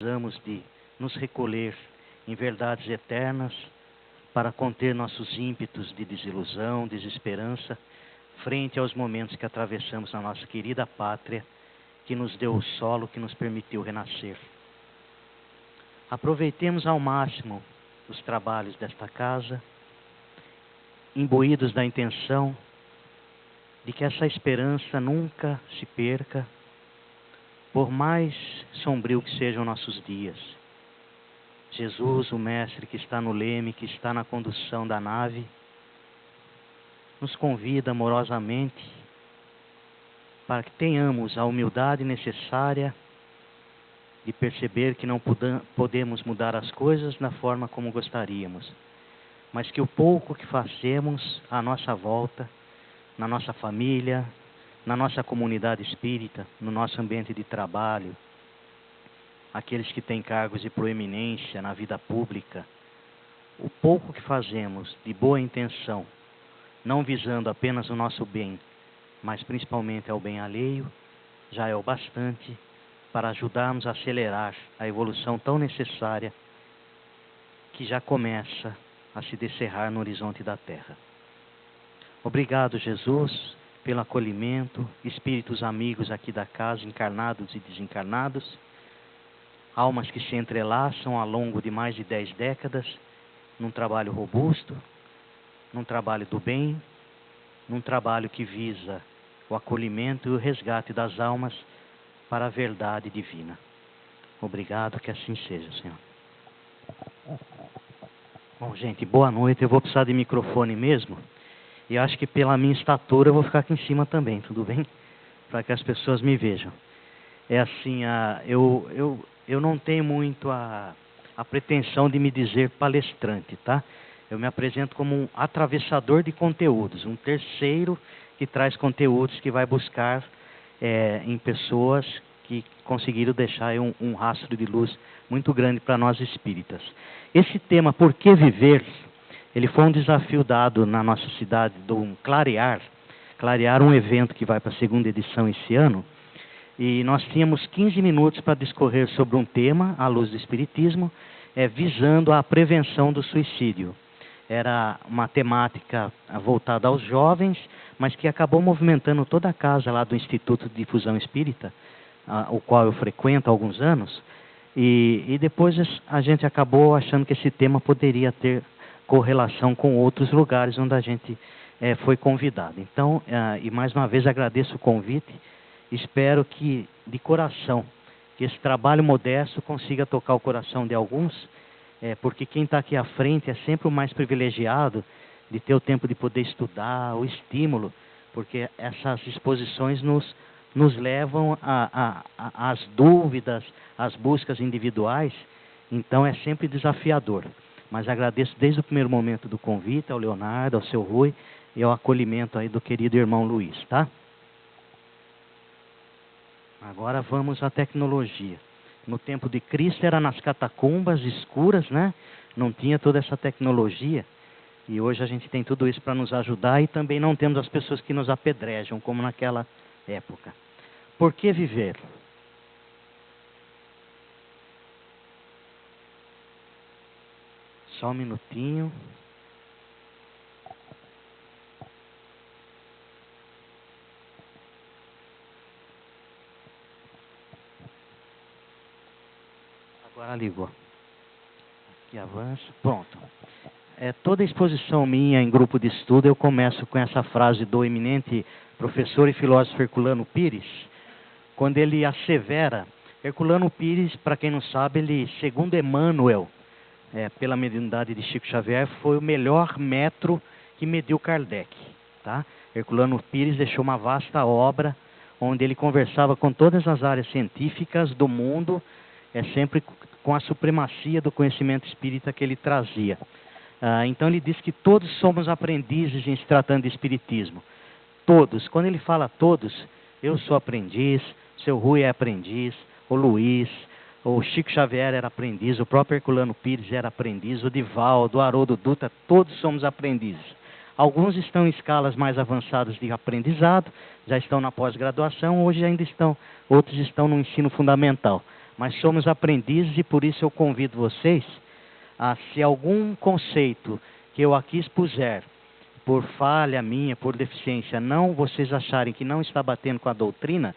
Precisamos de nos recolher em verdades eternas para conter nossos ímpetos de desilusão, desesperança, frente aos momentos que atravessamos na nossa querida pátria, que nos deu o solo, que nos permitiu renascer. Aproveitemos ao máximo os trabalhos desta casa, imbuídos da intenção de que essa esperança nunca se perca, por mais sombrio que sejam nossos dias. Jesus, o Mestre que está no leme, que está na condução da nave, nos convida amorosamente para que tenhamos a humildade necessária de perceber que não podemos mudar as coisas da forma como gostaríamos, mas que o pouco que fazemos à nossa volta, na nossa família, na nossa comunidade espírita, no nosso ambiente de trabalho, aqueles que têm cargos de proeminência na vida pública, o pouco que fazemos de boa intenção, não visando apenas o nosso bem, mas principalmente ao bem alheio, já é o bastante para ajudarmos a acelerar a evolução tão necessária que já começa a se descerrar no horizonte da Terra. Obrigado, Jesus, pelo acolhimento, espíritos amigos aqui da casa, encarnados e desencarnados, almas que se entrelaçam ao longo de mais de 10 décadas, num trabalho robusto, num trabalho do bem, num trabalho que visa o acolhimento e o resgate das almas para a verdade divina. Obrigado, que assim seja, Senhor. Bom, gente, boa noite. Eu vou precisar de microfone mesmo. E acho que pela minha estatura eu vou ficar aqui em cima também, tudo bem? Para que as pessoas me vejam. É assim, eu não tenho muito a pretensão de me dizer palestrante, tá? Eu me apresento como um atravessador de conteúdos, um terceiro que traz conteúdos que vai buscar em pessoas que conseguiram deixar um rastro de luz muito grande para nós espíritas. Esse tema, por que viver, ele foi um desafio dado na nossa cidade do Clarear um evento que vai para a 2ª edição esse ano, e nós tínhamos 15 minutos para discorrer sobre um tema, à luz do Espiritismo, visando a prevenção do suicídio. Era uma temática voltada aos jovens, mas que acabou movimentando toda a casa lá do Instituto de Difusão Espírita, o qual eu frequento há alguns anos, e depois a gente acabou achando que esse tema poderia ter correlação com outros lugares onde a gente foi convidado. Então, e mais uma vez agradeço o convite, espero que, de coração, que esse trabalho modesto consiga tocar o coração de alguns, porque quem está aqui à frente é sempre o mais privilegiado de ter o tempo de poder estudar, o estímulo, porque essas exposições nos levam às dúvidas, às buscas individuais, então é sempre desafiador. Mas agradeço desde o primeiro momento do convite ao Leonardo, ao seu Rui e ao acolhimento aí do querido irmão Luiz, tá? Agora vamos à tecnologia. No tempo de Cristo era nas catacumbas escuras, né? Não tinha toda essa tecnologia. E hoje a gente tem tudo isso para nos ajudar e também não temos as pessoas que nos apedrejam, como naquela época. Por que viver? Só um minutinho. Agora ligou. Aqui avanço. Pronto. Toda exposição minha em grupo de estudo eu começo com essa frase do eminente professor e filósofo Herculano Pires, quando ele assevera. Herculano Pires, para quem não sabe, ele, segundo Emmanuel, pela mediunidade de Chico Xavier, foi o melhor metro que mediu Kardec. Tá? Herculano Pires deixou uma vasta obra, onde ele conversava com todas as áreas científicas do mundo, sempre com a supremacia do conhecimento espírita que ele trazia. Então ele diz que todos somos aprendizes em se tratando de espiritismo. Todos. Quando ele fala todos, eu sou aprendiz, seu Rui é aprendiz, o Luiz, o Chico Xavier era aprendiz, o próprio Herculano Pires era aprendiz, o Divaldo, o Haroldo Dutra, todos somos aprendizes. Alguns estão em escalas mais avançadas de aprendizado, já estão na pós-graduação, hoje ainda estão, outros estão no ensino fundamental. mas somos aprendizes e por isso eu convido vocês a, se algum conceito que eu aqui expuser, por falha minha, por deficiência, não vocês acharem que não está batendo com a doutrina,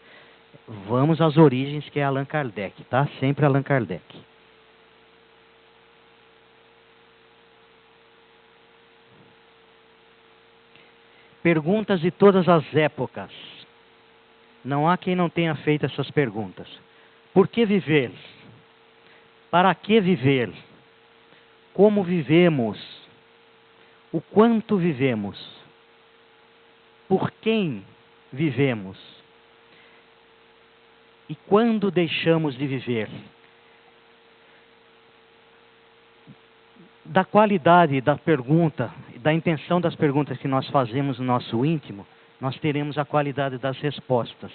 vamos às origens, que é Allan Kardec, tá? Sempre Allan Kardec. Perguntas de todas as épocas. Não há quem não tenha feito essas perguntas. Por que viver? Para que viver? Como vivemos? O quanto vivemos? Por quem vivemos? E quando deixamos de viver? Da qualidade da pergunta, da intenção das perguntas que nós fazemos no nosso íntimo, nós teremos a qualidade das respostas.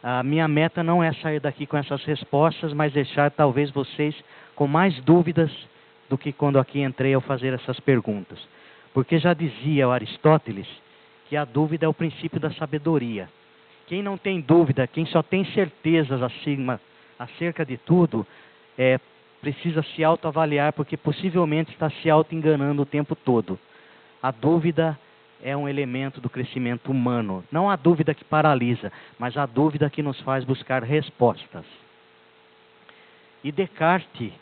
A minha meta não é sair daqui com essas respostas, mas deixar talvez vocês com mais dúvidas do que quando aqui entrei ao fazer essas perguntas. Porque já dizia o Aristóteles que a dúvida é o princípio da sabedoria. Quem não tem dúvida, quem só tem certezas acerca de tudo, precisa se autoavaliar, porque possivelmente está se auto-enganando o tempo todo. A dúvida é um elemento do crescimento humano. Não a dúvida que paralisa, mas a dúvida que nos faz buscar respostas. E Descartes,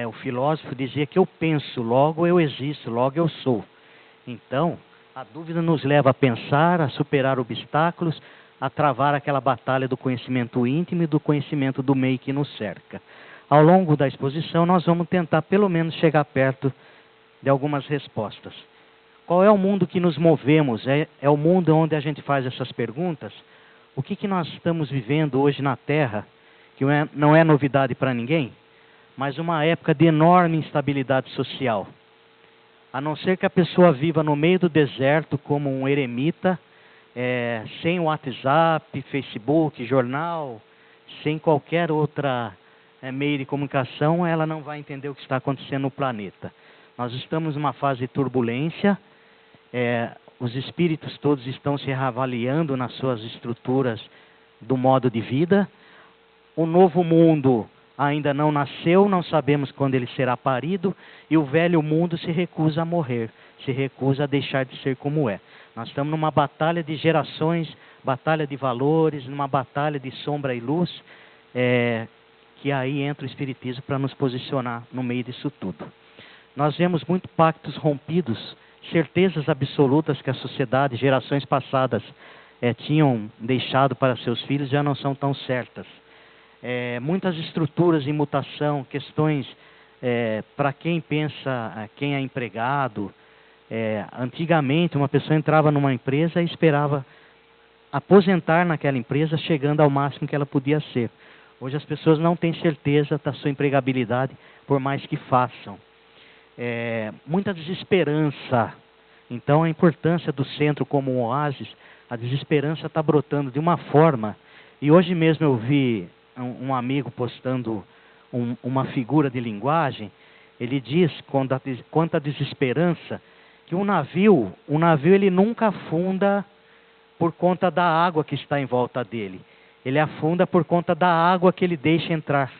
o filósofo, dizia que eu penso, logo eu existo, logo eu sou. Então, a dúvida nos leva a pensar, a superar obstáculos, a travar aquela batalha do conhecimento íntimo e do conhecimento do meio que nos cerca. Ao longo da exposição, nós vamos tentar pelo menos chegar perto de algumas respostas. Qual é o mundo que nos movemos? É o mundo onde a gente faz essas perguntas? O que nós estamos vivendo hoje na Terra, que não é novidade para ninguém, mas uma época de enorme instabilidade social. A não ser que a pessoa viva no meio do deserto como um eremita, sem WhatsApp, Facebook, jornal, sem qualquer outra meio de comunicação, ela não vai entender o que está acontecendo no planeta. Nós estamos numa fase de turbulência, os espíritos todos estão se reavaliando nas suas estruturas do modo de vida. O novo mundo ainda não nasceu, não sabemos quando ele será parido, e o velho mundo se recusa a morrer, se recusa a deixar de ser como é. Nós estamos numa batalha de gerações, batalha de valores, numa batalha de sombra e luz, que aí entra o Espiritismo para nos posicionar no meio disso tudo. Nós vemos muitos pactos rompidos, certezas absolutas que a sociedade, gerações passadas, tinham deixado para seus filhos, já não são tão certas. Muitas estruturas em mutação, questões para quem pensa, quem é empregado. Antigamente, uma pessoa entrava numa empresa e esperava aposentar naquela empresa, chegando ao máximo que ela podia ser. Hoje as pessoas não têm certeza da sua empregabilidade, por mais que façam. Muita desesperança. Então a importância do centro como um oásis, a desesperança está brotando de uma forma. E hoje mesmo eu vi um amigo postando uma figura de linguagem. Ele diz, quanto à desesperança, que um navio ele nunca afunda por conta da água que está em volta dele. Ele afunda por conta da água que ele deixa entrar.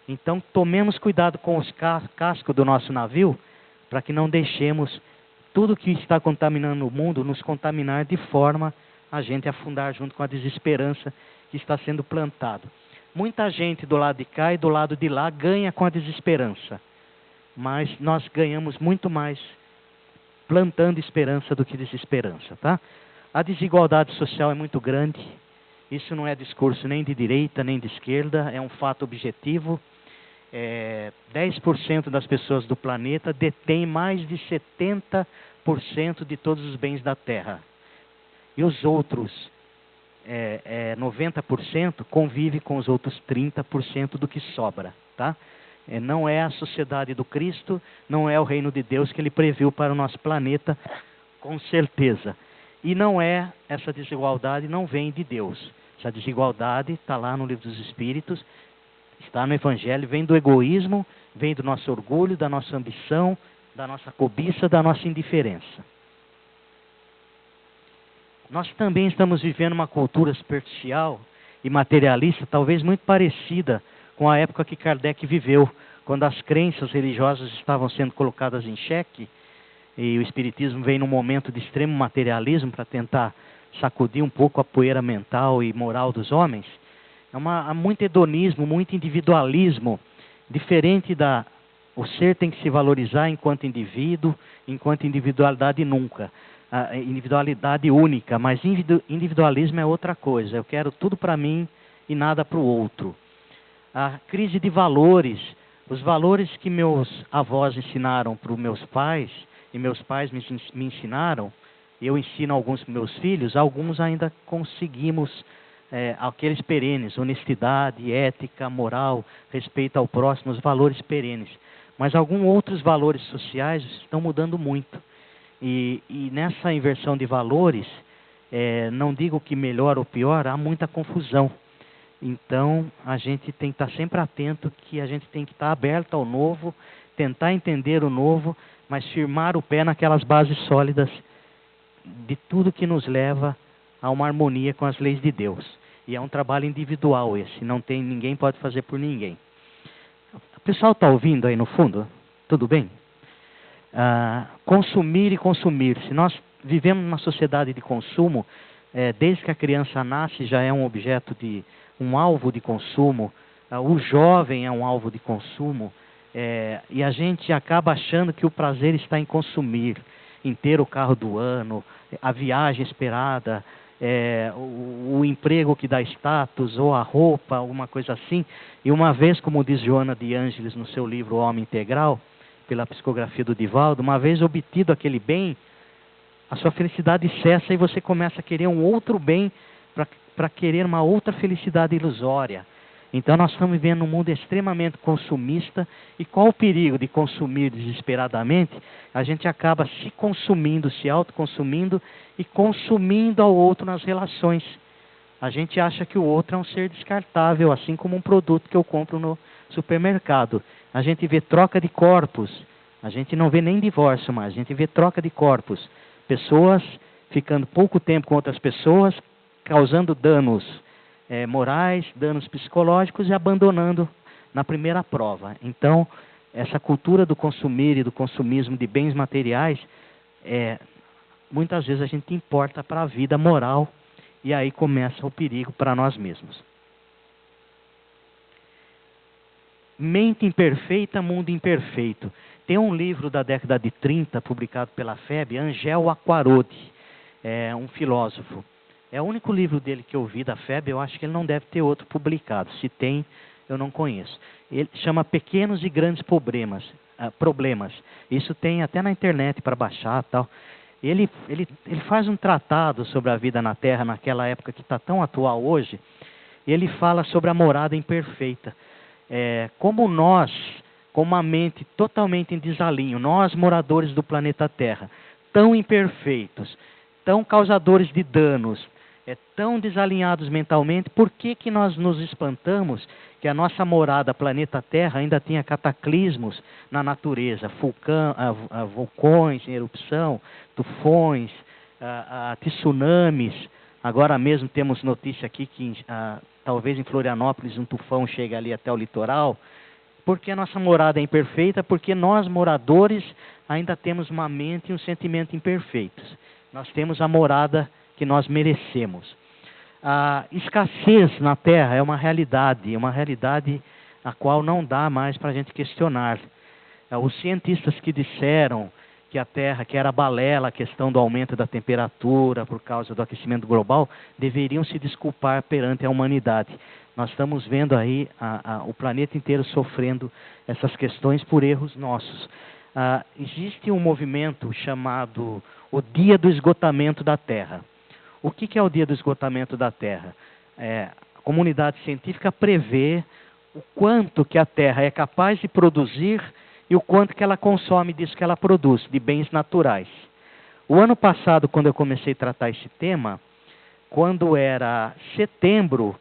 Então, tomemos cuidado com os cascos do nosso navio, para que não deixemos tudo que está contaminando o mundo nos contaminar de forma a gente afundar junto com a desesperança que está sendo plantado. Muita gente do lado de cá e do lado de lá ganha com a desesperança, mas nós ganhamos muito mais plantando esperança do que desesperança, tá? A desigualdade social é muito grande. Isso não é discurso nem de direita nem de esquerda, é um fato objetivo. 10% das pessoas do planeta detêm mais de 70% de todos os bens da Terra. E os outros 90% convivem com os outros 30% do que sobra. Tá? Não é a sociedade do Cristo, não é o reino de Deus que ele previu para o nosso planeta, com certeza. E não é, essa desigualdade não vem de Deus. Essa desigualdade está lá no Livro dos Espíritos, está no Evangelho, vem do egoísmo, vem do nosso orgulho, da nossa ambição, da nossa cobiça, da nossa indiferença. Nós também estamos vivendo uma cultura superficial e materialista, talvez muito parecida com a época que Kardec viveu, quando as crenças religiosas estavam sendo colocadas em xeque, e o Espiritismo veio num momento de extremo materialismo para tentar sacudir um pouco a poeira mental e moral dos homens. Há muito hedonismo, muito individualismo, diferente da... O ser tem que se valorizar enquanto indivíduo, enquanto individualidade nunca. A individualidade única, mas individualismo é outra coisa. Eu quero tudo para mim e nada para o outro. A crise de valores, os valores que meus avós ensinaram para os meus pais, e meus pais me ensinaram, eu ensino alguns para meus filhos, alguns ainda conseguimos, aqueles perenes, honestidade, ética, moral, respeito ao próximo, os valores perenes. Mas alguns outros valores sociais estão mudando muito. E nessa inversão de valores, não digo que melhor ou pior, há muita confusão. Então, a gente tem que estar sempre atento, que a gente tem que estar aberto ao novo, tentar entender o novo, mas firmar o pé naquelas bases sólidas de tudo que nos leva a uma harmonia com as leis de Deus. E é um trabalho individual esse, ninguém pode fazer por ninguém. O pessoal está ouvindo aí no fundo? Tudo bem? Consumir e consumir. Se nós vivemos numa sociedade de consumo, desde que a criança nasce já é um objeto um alvo de consumo, o jovem é um alvo de consumo, e a gente acaba achando que o prazer está em consumir, em ter o carro do ano, a viagem esperada, o emprego que dá status, ou a roupa, alguma coisa assim. E uma vez, como diz Joana de Ângeles no seu livro O Homem Integral, pela psicografia do Divaldo, uma vez obtido aquele bem, a sua felicidade cessa e você começa a querer um outro bem para querer uma outra felicidade ilusória. Então nós estamos vivendo um mundo extremamente consumista, e qual o perigo de consumir desesperadamente? A gente acaba se consumindo, se autoconsumindo e consumindo ao outro nas relações. A gente acha que o outro é um ser descartável, assim como um produto que eu compro no supermercado. A gente vê troca de corpos, a gente não vê nem divórcio mais, a gente vê troca de corpos. Pessoas ficando pouco tempo com outras pessoas, causando danos morais, danos psicológicos e abandonando na primeira prova. Então, essa cultura do consumir e do consumismo de bens materiais, muitas vezes a gente importa para a vida moral, e aí começa o perigo para nós mesmos. Mente imperfeita, mundo imperfeito. Tem um livro da década de 30, publicado pela FEB, Angel Aquarodi, um filósofo. É o único livro dele que eu vi da FEB, eu acho que ele não deve ter outro publicado. Se tem, eu não conheço. Ele chama Pequenos e Grandes Problemas. Isso tem até na internet para baixar e tal. Ele faz um tratado sobre a vida na Terra naquela época que está tão atual hoje. E ele fala sobre a morada imperfeita. Como nós, com uma mente totalmente em desalinho, nós moradores do planeta Terra, tão imperfeitos, tão causadores de danos, tão desalinhados mentalmente, por que nós nos espantamos que a nossa morada, planeta Terra, ainda tenha cataclismos na natureza, vulcões em erupção, tufões, tsunamis. Agora mesmo temos notícia aqui que talvez em Florianópolis um tufão chegue ali até o litoral. Porque a nossa morada é imperfeita? Porque nós, moradores, ainda temos uma mente e um sentimento imperfeitos. Nós temos a morada que nós merecemos. A escassez na Terra é uma realidade a qual não dá mais para a gente questionar. Os cientistas que disseram que a Terra, que era balela, a questão do aumento da temperatura por causa do aquecimento global, deveriam se desculpar perante a humanidade. Nós estamos vendo aí o planeta inteiro sofrendo essas questões por erros nossos. Existe um movimento chamado o Dia do Esgotamento da Terra. O que é o Dia do Esgotamento da Terra? A comunidade científica prevê o quanto que a Terra é capaz de produzir e o quanto que ela consome disso que ela produz, de bens naturais. O ano passado, quando eu comecei a tratar esse tema, quando era setembro,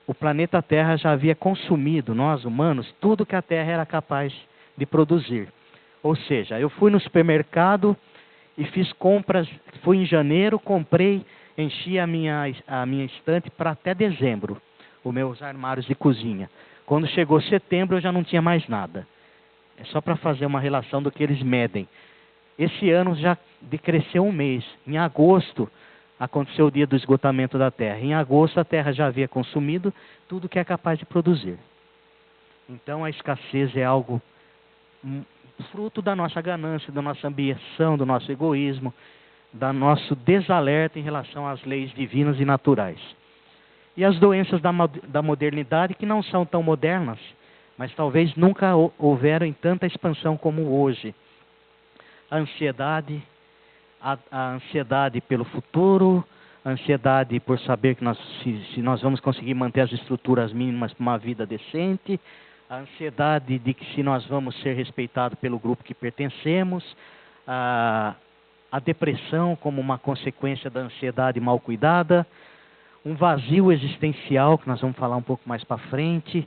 o planeta Terra já havia consumido, nós humanos, tudo que a Terra era capaz de produzir. Ou seja, eu fui no supermercado e fiz compras, fui em janeiro, comprei, enchi a minha estante para até dezembro, os meus armários de cozinha. Quando chegou setembro, eu já não tinha mais nada. É só para fazer uma relação do que eles medem. Esse ano já decresceu um mês. Em agosto, aconteceu o dia do esgotamento da terra. Em agosto, a terra já havia consumido tudo que é capaz de produzir. Então, a escassez é algo fruto da nossa ganância, da nossa ambição, do nosso egoísmo, do nosso desalerto em relação às leis divinas e naturais. E as doenças da modernidade, que não são tão modernas, mas talvez nunca houveram em tanta expansão como hoje. A ansiedade, a ansiedade pelo futuro, a ansiedade por saber que se nós vamos conseguir manter as estruturas mínimas para uma vida decente, a ansiedade de que se nós vamos ser respeitados pelo grupo que pertencemos, a depressão como uma consequência da ansiedade mal cuidada, um vazio existencial, que nós vamos falar um pouco mais para frente,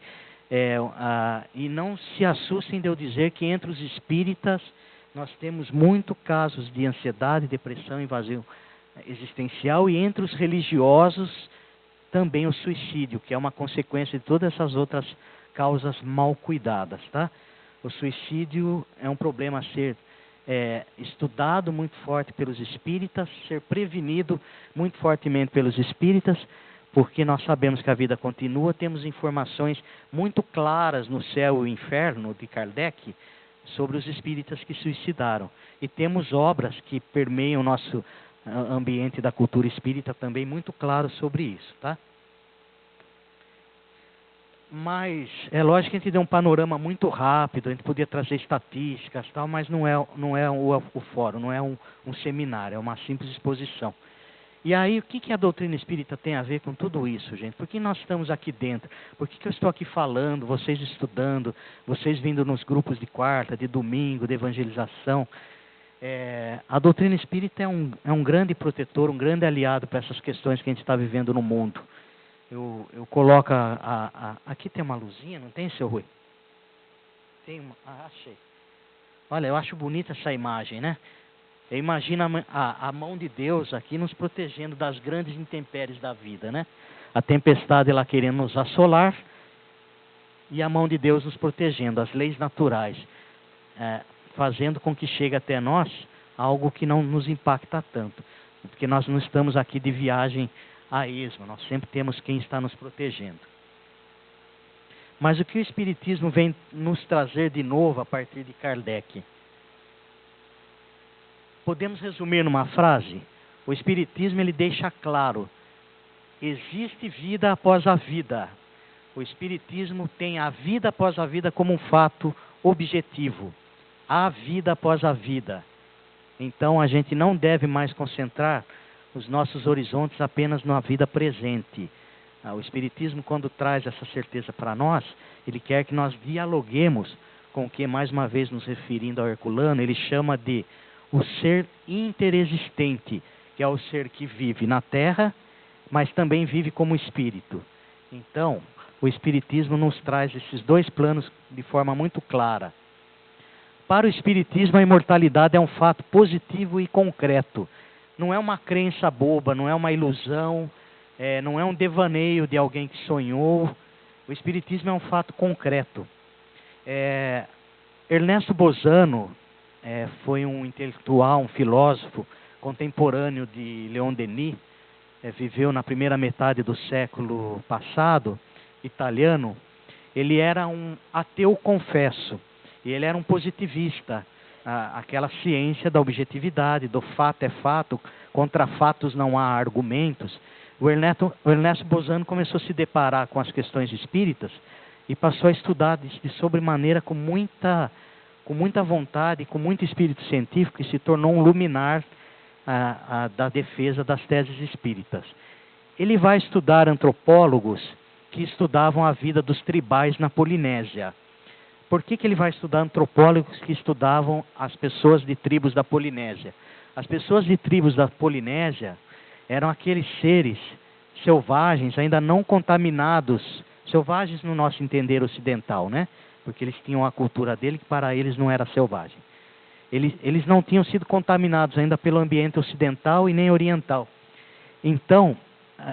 e não se assustem de eu dizer que entre os espíritas nós temos muitos casos de ansiedade, depressão e vazio existencial, e entre os religiosos também o suicídio, que é uma consequência de todas essas outras causas mal cuidadas, tá? O suicídio é um problema a ser estudado muito forte pelos espíritas, ser prevenido muito fortemente pelos espíritas, porque nós sabemos que a vida continua, temos informações muito claras no Céu e o Inferno, de Kardec, sobre os espíritas que suicidaram. E temos obras que permeiam o nosso ambiente da cultura espírita também muito claro sobre isso, tá? Mas é lógico que a gente deu um panorama muito rápido, a gente podia trazer estatísticas, tal, mas não é o fórum, não é um seminário, é uma simples exposição. E aí, o que a doutrina espírita tem a ver com tudo isso, gente? Por que nós estamos aqui dentro? Por que eu estou aqui falando, vocês estudando, vocês vindo nos grupos de quarta, de domingo, de evangelização? A doutrina espírita é um grande protetor, um grande aliado para essas questões que a gente está vivendo no mundo. Eu coloco aqui tem uma luzinha, não tem, seu Rui? Tem uma, achei. Olha, eu acho bonita essa imagem, né? Imagina a mão de Deus aqui nos protegendo das grandes intempéries da vida, né? A tempestade lá querendo nos assolar e a mão de Deus nos protegendo, as leis naturais, fazendo com que chegue até nós algo que não nos impacta tanto, porque nós não estamos aqui de viagem a esmo, nós sempre temos quem está nos protegendo. Mas o que o Espiritismo vem nos trazer de novo a partir de Kardec? Podemos resumir numa frase? O Espiritismo ele deixa claro: existe vida após a vida. O Espiritismo tem a vida após a vida como um fato objetivo. Há vida após a vida. Então a gente não deve mais concentrar os nossos horizontes apenas na vida presente. O Espiritismo, quando traz essa certeza para nós, ele quer que nós dialoguemos com o que, mais uma vez nos referindo ao Herculano, ele chama de o ser interexistente, que é o ser que vive na Terra, mas também vive como espírito. Então, o Espiritismo nos traz esses dois planos de forma muito clara. Para o Espiritismo, a imortalidade é um fato positivo e concreto. Não é uma crença boba, não é uma ilusão, não é um devaneio de alguém que sonhou. O Espiritismo é um fato concreto. Ernesto Bozano foi um intelectual, um filósofo contemporâneo de Leon Denis, viveu na primeira metade do século passado, italiano. Ele era um ateu confesso, e ele era um positivista, aquela ciência da objetividade, do fato é fato, contra fatos não há argumentos. O Ernesto Bozano começou a se deparar com as questões espíritas e passou a estudar de sobremaneira com muita vontade, com muito espírito científico, e se tornou um luminar da defesa das teses espíritas. Ele vai estudar antropólogos que estudavam a vida dos tribais na Polinésia. Por que ele vai estudar antropólogos que estudavam as pessoas de tribos da Polinésia? As pessoas de tribos da Polinésia eram aqueles seres selvagens, ainda não contaminados, selvagens no nosso entender ocidental, né? Porque eles tinham a cultura dele que para eles não era selvagem. Eles não tinham sido contaminados ainda pelo ambiente ocidental e nem oriental. Então,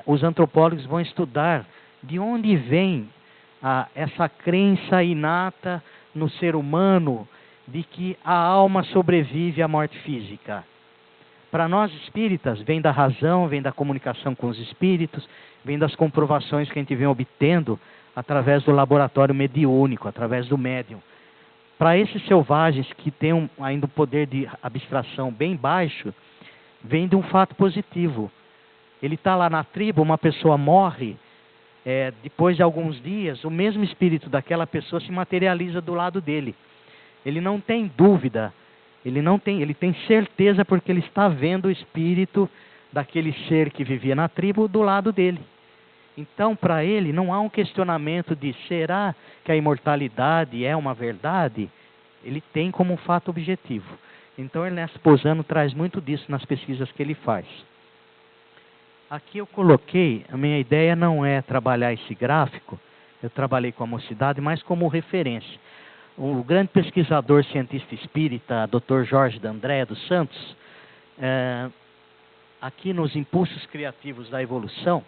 os antropólogos vão estudar de onde vêm essa crença inata no ser humano de que a alma sobrevive à morte física. Para nós espíritas, vem da razão, vem da comunicação com os espíritos, vem das comprovações que a gente vem obtendo através do laboratório mediúnico, através do médium. Para esses selvagens que têm ainda um poder de abstração bem baixo, vem de um fato positivo. Ele está lá na tribo, uma pessoa morre, depois de alguns dias, o mesmo espírito daquela pessoa se materializa do lado dele. Ele não tem dúvida, ele tem certeza porque ele está vendo o espírito daquele ser que vivia na tribo do lado dele. Então, para ele, não há um questionamento de será que a imortalidade é uma verdade? Ele tem como um fato objetivo. Então, Ernesto Posano traz muito disso nas pesquisas que ele faz. Aqui eu coloquei, a minha ideia não é trabalhar esse gráfico, eu trabalhei com a mocidade, mas como referência. O grande pesquisador cientista espírita, Dr. Jorge D'Andrea dos Santos, aqui nos Impulsos Criativos da Evolução,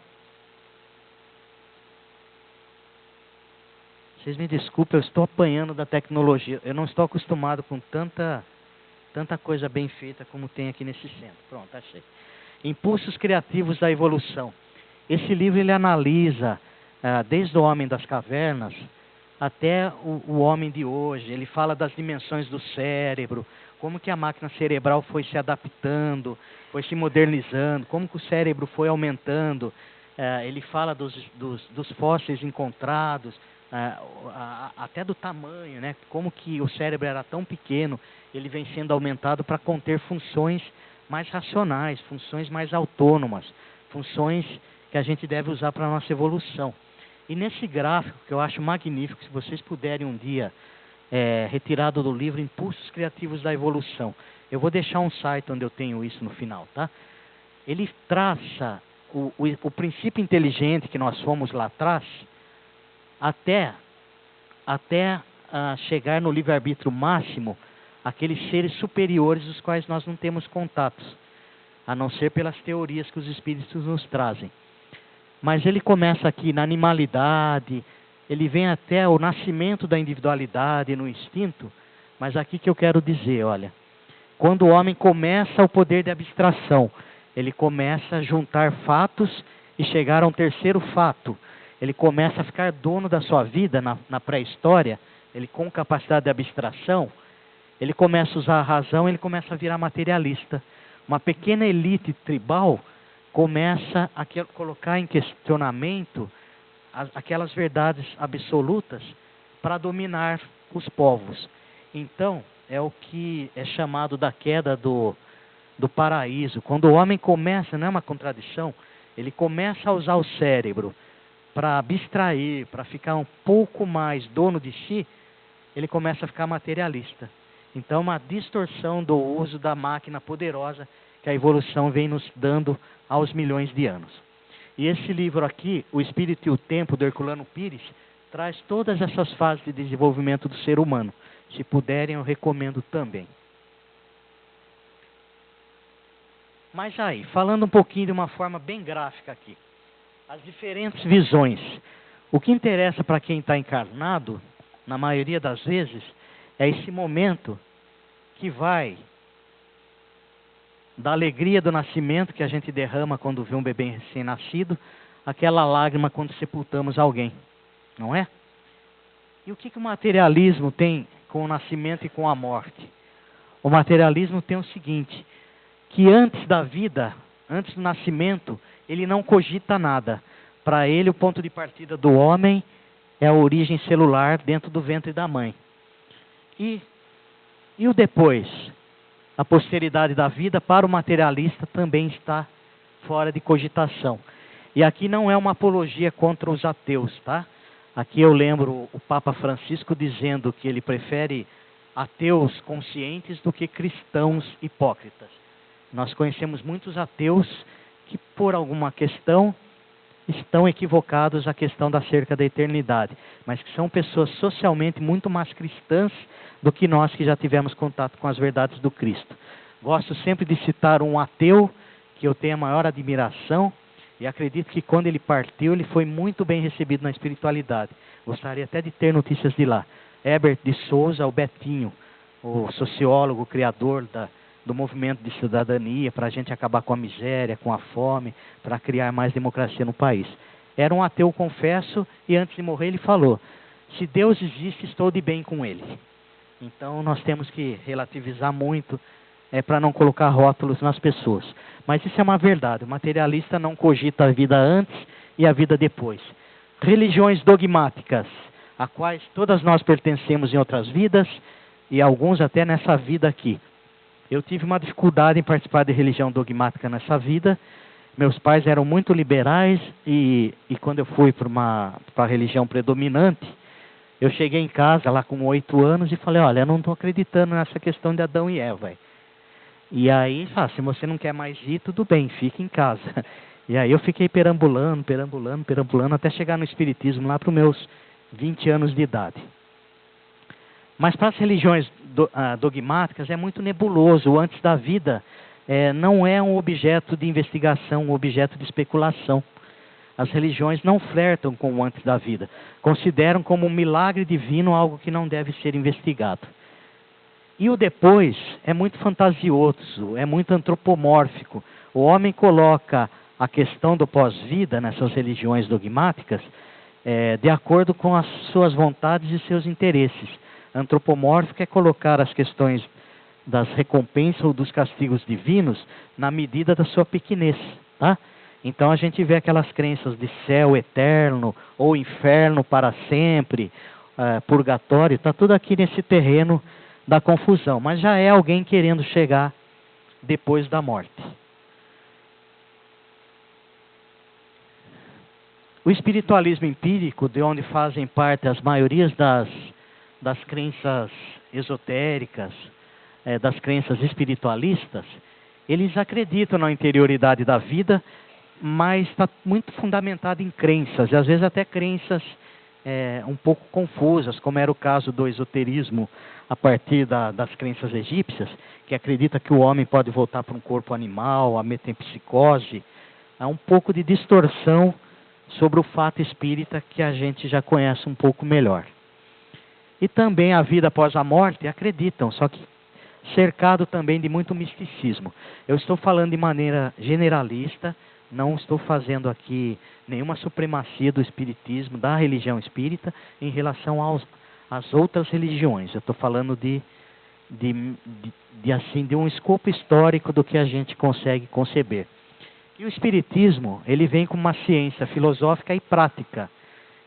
vocês me desculpem, eu estou apanhando da tecnologia. Eu não estou acostumado com tanta coisa bem feita como tem aqui nesse centro. Pronto, achei. Impulsos Criativos da Evolução. Esse livro ele analisa, desde o homem das cavernas até o homem de hoje. Ele fala das dimensões do cérebro, como que a máquina cerebral foi se adaptando, foi se modernizando, como que o cérebro foi aumentando. Ele fala dos fósseis encontrados, até do tamanho, né? Como que o cérebro era tão pequeno, ele vem sendo aumentado para conter funções mais racionais, funções mais autônomas, funções que a gente deve usar para a nossa evolução. E nesse gráfico, que eu acho magnífico, se vocês puderem um dia, retirado do livro Impulsos Criativos da Evolução, eu vou deixar um site onde eu tenho isso no final, tá? Ele traça o princípio inteligente que nós fomos lá atrás, até chegar no livre-arbítrio máximo, aqueles seres superiores dos quais nós não temos contatos, a não ser pelas teorias que os espíritos nos trazem. Mas ele começa aqui na animalidade, ele vem até o nascimento da individualidade no instinto, mas aqui que eu quero dizer, olha, quando o homem começa o poder de abstração, ele começa a juntar fatos e chegar a um terceiro fato. Ele começa a ficar dono da sua vida na pré-história, ele com capacidade de abstração, ele começa a usar a razão, ele começa a virar materialista. Uma pequena elite tribal começa a colocar em questionamento aquelas verdades absolutas para dominar os povos. Então, é o que é chamado da queda do paraíso. Quando o homem começa, não é uma contradição, ele começa a usar o cérebro para abstrair, para ficar um pouco mais dono de si, ele começa a ficar materialista. Então, uma distorção do uso da máquina poderosa que a evolução vem nos dando aos milhões de anos. E esse livro aqui, O Espírito e o Tempo, do Herculano Pires, traz todas essas fases de desenvolvimento do ser humano. Se puderem, eu recomendo também. Mas aí, falando um pouquinho de uma forma bem gráfica aqui, as diferentes visões. O que interessa para quem está encarnado, na maioria das vezes, é esse momento que vai da alegria do nascimento que a gente derrama quando vê um bebê recém-nascido, aquela lágrima quando sepultamos alguém, não é? E o que o materialismo tem com o nascimento e com a morte? O materialismo tem o seguinte, que antes da vida, antes do nascimento, ele não cogita nada. Para ele, o ponto de partida do homem é a origem celular dentro do ventre da mãe. E o depois? A posteridade da vida, para o materialista, também está fora de cogitação. E aqui não é uma apologia contra os ateus, tá? Aqui eu lembro o Papa Francisco dizendo que ele prefere ateus conscientes do que cristãos hipócritas. Nós conhecemos muitos ateus que, por alguma questão, estão equivocados à questão acerca da eternidade, mas que são pessoas socialmente muito mais cristãs do que nós que já tivemos contato com as verdades do Cristo. Gosto sempre de citar um ateu que eu tenho a maior admiração, E acredito que quando ele partiu, ele foi muito bem recebido na espiritualidade. Gostaria até de ter notícias de lá. Herbert de Souza, o Betinho, o sociólogo, o criador do movimento de cidadania, para a gente acabar com a miséria, com a fome, para criar mais democracia no país. Era um ateu, confesso, e antes de morrer ele falou: se Deus existe, estou de bem com ele. Então nós temos que relativizar muito para não colocar rótulos nas pessoas. Mas isso é uma verdade. O materialista não cogita a vida antes e a vida depois. Religiões dogmáticas, a quais todas nós pertencemos em outras vidas e alguns até nessa vida aqui. Eu tive uma dificuldade em participar de religião dogmática nessa vida. Meus pais eram muito liberais e quando eu fui para a religião predominante, eu cheguei em casa lá com 8 anos e falei: olha, eu não estou acreditando nessa questão de Adão e Eva. E aí, se você não quer mais ir, tudo bem, fique em casa. E aí eu fiquei perambulando, até chegar no espiritismo lá para os meus 20 anos de idade. Mas para as religiões dogmáticas é muito nebuloso. O antes da vida não é um objeto de investigação, um objeto de especulação. As religiões não flertam com o antes da vida. Consideram como um milagre divino algo que não deve ser investigado. E o depois é muito fantasioso, é muito antropomórfico. O homem coloca a questão do pós-vida nessas religiões dogmáticas de acordo com as suas vontades e seus interesses. Antropomórfico é colocar as questões das recompensas ou dos castigos divinos na medida da sua pequenez, tá? Então a gente vê aquelas crenças de céu eterno ou inferno para sempre, purgatório, está tudo aqui nesse terreno da confusão, mas já é alguém querendo chegar depois da morte. O espiritualismo empírico, de onde fazem parte as maiorias das crenças esotéricas, das crenças espiritualistas, eles acreditam na interioridade da vida, mas está muito fundamentado em crenças, e às vezes até crenças um pouco confusas, como era o caso do esoterismo a partir das crenças egípcias, que acredita que o homem pode voltar para um corpo animal, a metempsicose. Há um pouco de distorção sobre o fato espírita que a gente já conhece um pouco melhor. E também a vida após a morte, acreditam, só que cercado também de muito misticismo. Eu estou falando de maneira generalista, não estou fazendo aqui nenhuma supremacia do espiritismo, da religião espírita, em relação às outras religiões. Eu estou falando de um escopo histórico do que a gente consegue conceber. E o espiritismo, ele vem como uma ciência filosófica e prática.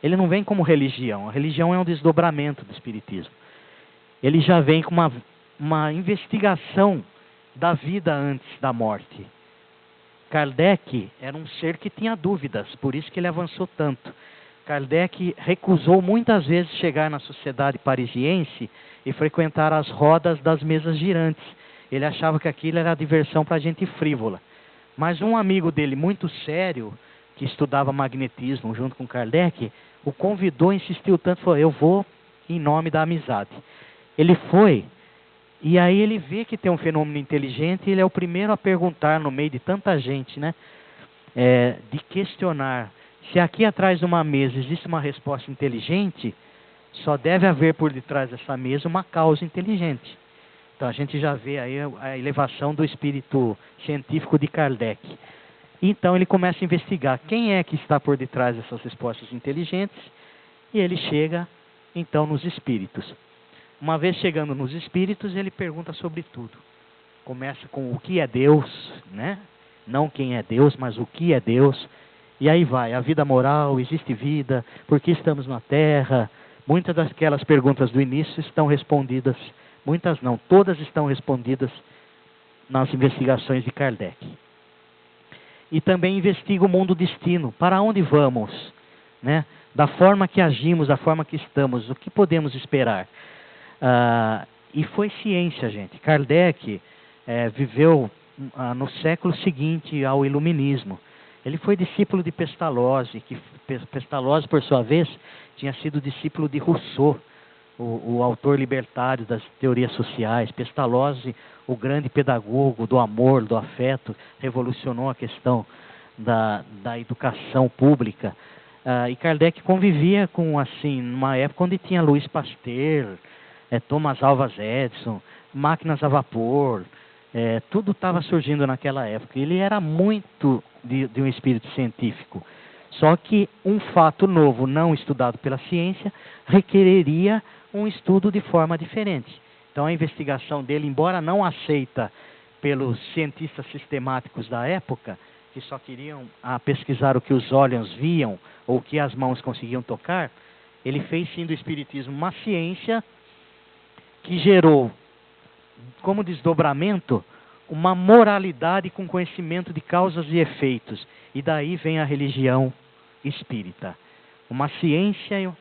Ele não vem como religião. A religião é um desdobramento do espiritismo. Ele já vem com uma investigação da vida antes da morte. Kardec era um ser que tinha dúvidas, por isso que ele avançou tanto. Kardec recusou muitas vezes chegar na sociedade parisiense e frequentar as rodas das mesas girantes. Ele achava que aquilo era diversão para gente frívola. Mas um amigo dele, muito sério, que estudava magnetismo junto com Kardec, o convidou, insistiu tanto, falou: eu vou em nome da amizade. Ele foi, e aí ele vê que tem um fenômeno inteligente, e ele é o primeiro a perguntar, no meio de tanta gente, né, de questionar, se aqui atrás de uma mesa existe uma resposta inteligente, só deve haver por detrás dessa mesa uma causa inteligente. Então a gente já vê aí a elevação do espírito científico de Kardec. Então ele começa a investigar quem é que está por detrás dessas respostas inteligentes, e ele chega então nos espíritos. Uma vez chegando nos espíritos, ele pergunta sobre tudo. Começa com o que é Deus, né? Não quem é Deus, mas o que é Deus. E aí vai, a vida moral, existe vida, por que estamos na Terra? Muitas daquelas perguntas do início estão respondidas, muitas não, todas estão respondidas nas investigações de Kardec. E também investiga o mundo destino, para onde vamos, né? Da forma que agimos, da forma que estamos, o que podemos esperar. E foi ciência, gente. Kardec viveu no século seguinte ao iluminismo. Ele foi discípulo de Pestalozzi, que Pestalozzi, por sua vez, tinha sido discípulo de Rousseau, o autor libertário das teorias sociais. Pestalozzi, o grande pedagogo do amor, do afeto, revolucionou a questão da educação pública. E Kardec convivia com, assim, numa época onde tinha Louis Pasteur, Thomas Alva Edison, máquinas a vapor, tudo estava surgindo naquela época. Ele era muito de um espírito científico. Só que um fato novo, não estudado pela ciência, requereria um estudo de forma diferente. Então a investigação dele, embora não aceita pelos cientistas sistemáticos da época, que só queriam pesquisar o que os olhos viam ou o que as mãos conseguiam tocar, ele fez sim do espiritismo uma ciência que gerou, como desdobramento, uma moralidade com conhecimento de causas e efeitos. E daí vem a religião espírita. Uma ciência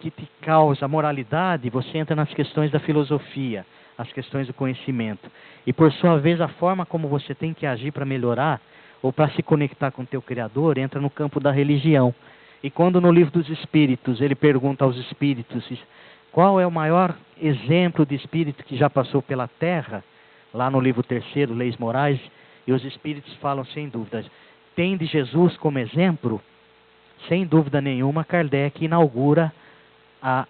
que te causa moralidade, você entra nas questões da filosofia, as questões do conhecimento. E por sua vez, a forma como você tem que agir para melhorar, ou para se conectar com o teu Criador, entra no campo da religião. E quando no livro dos Espíritos, ele pergunta aos Espíritos qual é o maior exemplo de espírito que já passou pela Terra, lá no livro 3º, Leis Morais, e os Espíritos falam sem dúvida, tem de Jesus como exemplo, sem dúvida nenhuma, Kardec inaugura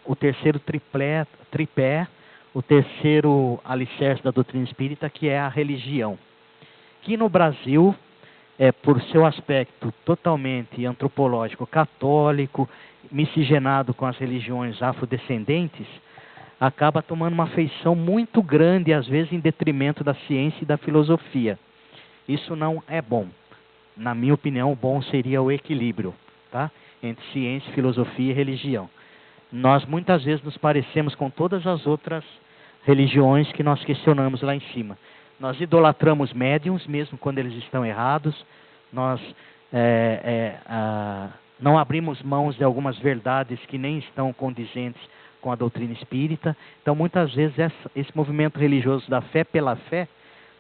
o terceiro tripé, o terceiro alicerce da doutrina espírita, que é a religião. Que no Brasil, por seu aspecto totalmente antropológico, católico, miscigenado com as religiões afrodescendentes, acaba tomando uma feição muito grande, às vezes em detrimento da ciência e da filosofia. Isso não é bom. Na minha opinião, o bom seria o equilíbrio, tá? Entre ciência, filosofia e religião. Nós muitas vezes nos parecemos com todas as outras religiões que nós questionamos lá em cima. Nós idolatramos médiuns, mesmo quando eles estão errados. Nós não abrimos mãos de algumas verdades que nem estão condizentes com a doutrina espírita. Então, muitas vezes, esse movimento religioso da fé pela fé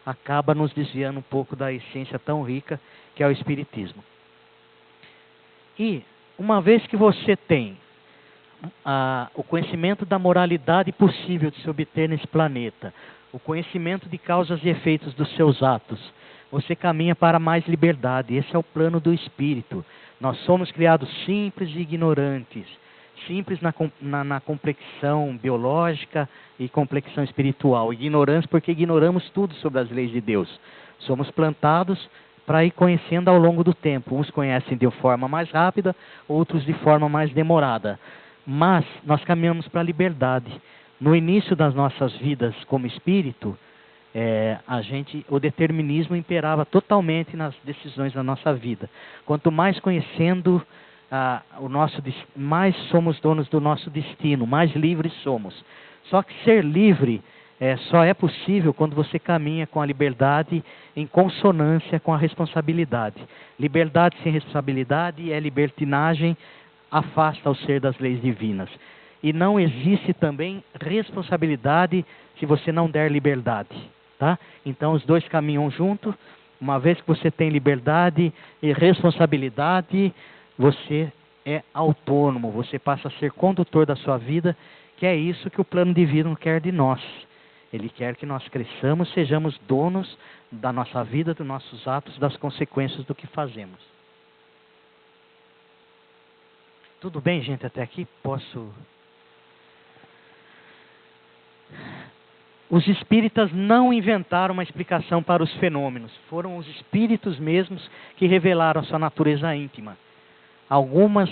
acaba nos desviando um pouco da essência tão rica que é o espiritismo. E, uma vez que você tem o conhecimento da moralidade possível de se obter nesse planeta, o conhecimento de causas e efeitos dos seus atos, você caminha para mais liberdade. Esse é o plano do espírito. Nós somos criados simples e ignorantes, simples na complexão biológica e complexão espiritual, ignorantes porque ignoramos tudo sobre as leis de Deus. Somos plantados para ir conhecendo ao longo do tempo. Uns conhecem de forma mais rápida, outros de forma mais demorada. Mas nós caminhamos para a liberdade. No início das nossas vidas como espírito, o determinismo imperava totalmente nas decisões da nossa vida. Quanto mais conhecendo mais somos donos do nosso destino, mais livres somos. Só que ser livre só é possível quando você caminha com a liberdade em consonância com a responsabilidade. Liberdade sem responsabilidade é libertinagem, afasta o ser das leis divinas. E não existe também responsabilidade se você não der liberdade. Tá? Então os dois caminham juntos. Uma vez que você tem liberdade e responsabilidade, você é autônomo, você passa a ser condutor da sua vida, que é isso que o plano divino quer de nós. Ele quer que nós cresçamos, sejamos donos da nossa vida, dos nossos atos, das consequências do que fazemos. Tudo bem, gente, até aqui? Posso... Os espíritas não inventaram uma explicação para os fenômenos. Foram os espíritos mesmos que revelaram a sua natureza íntima. Algumas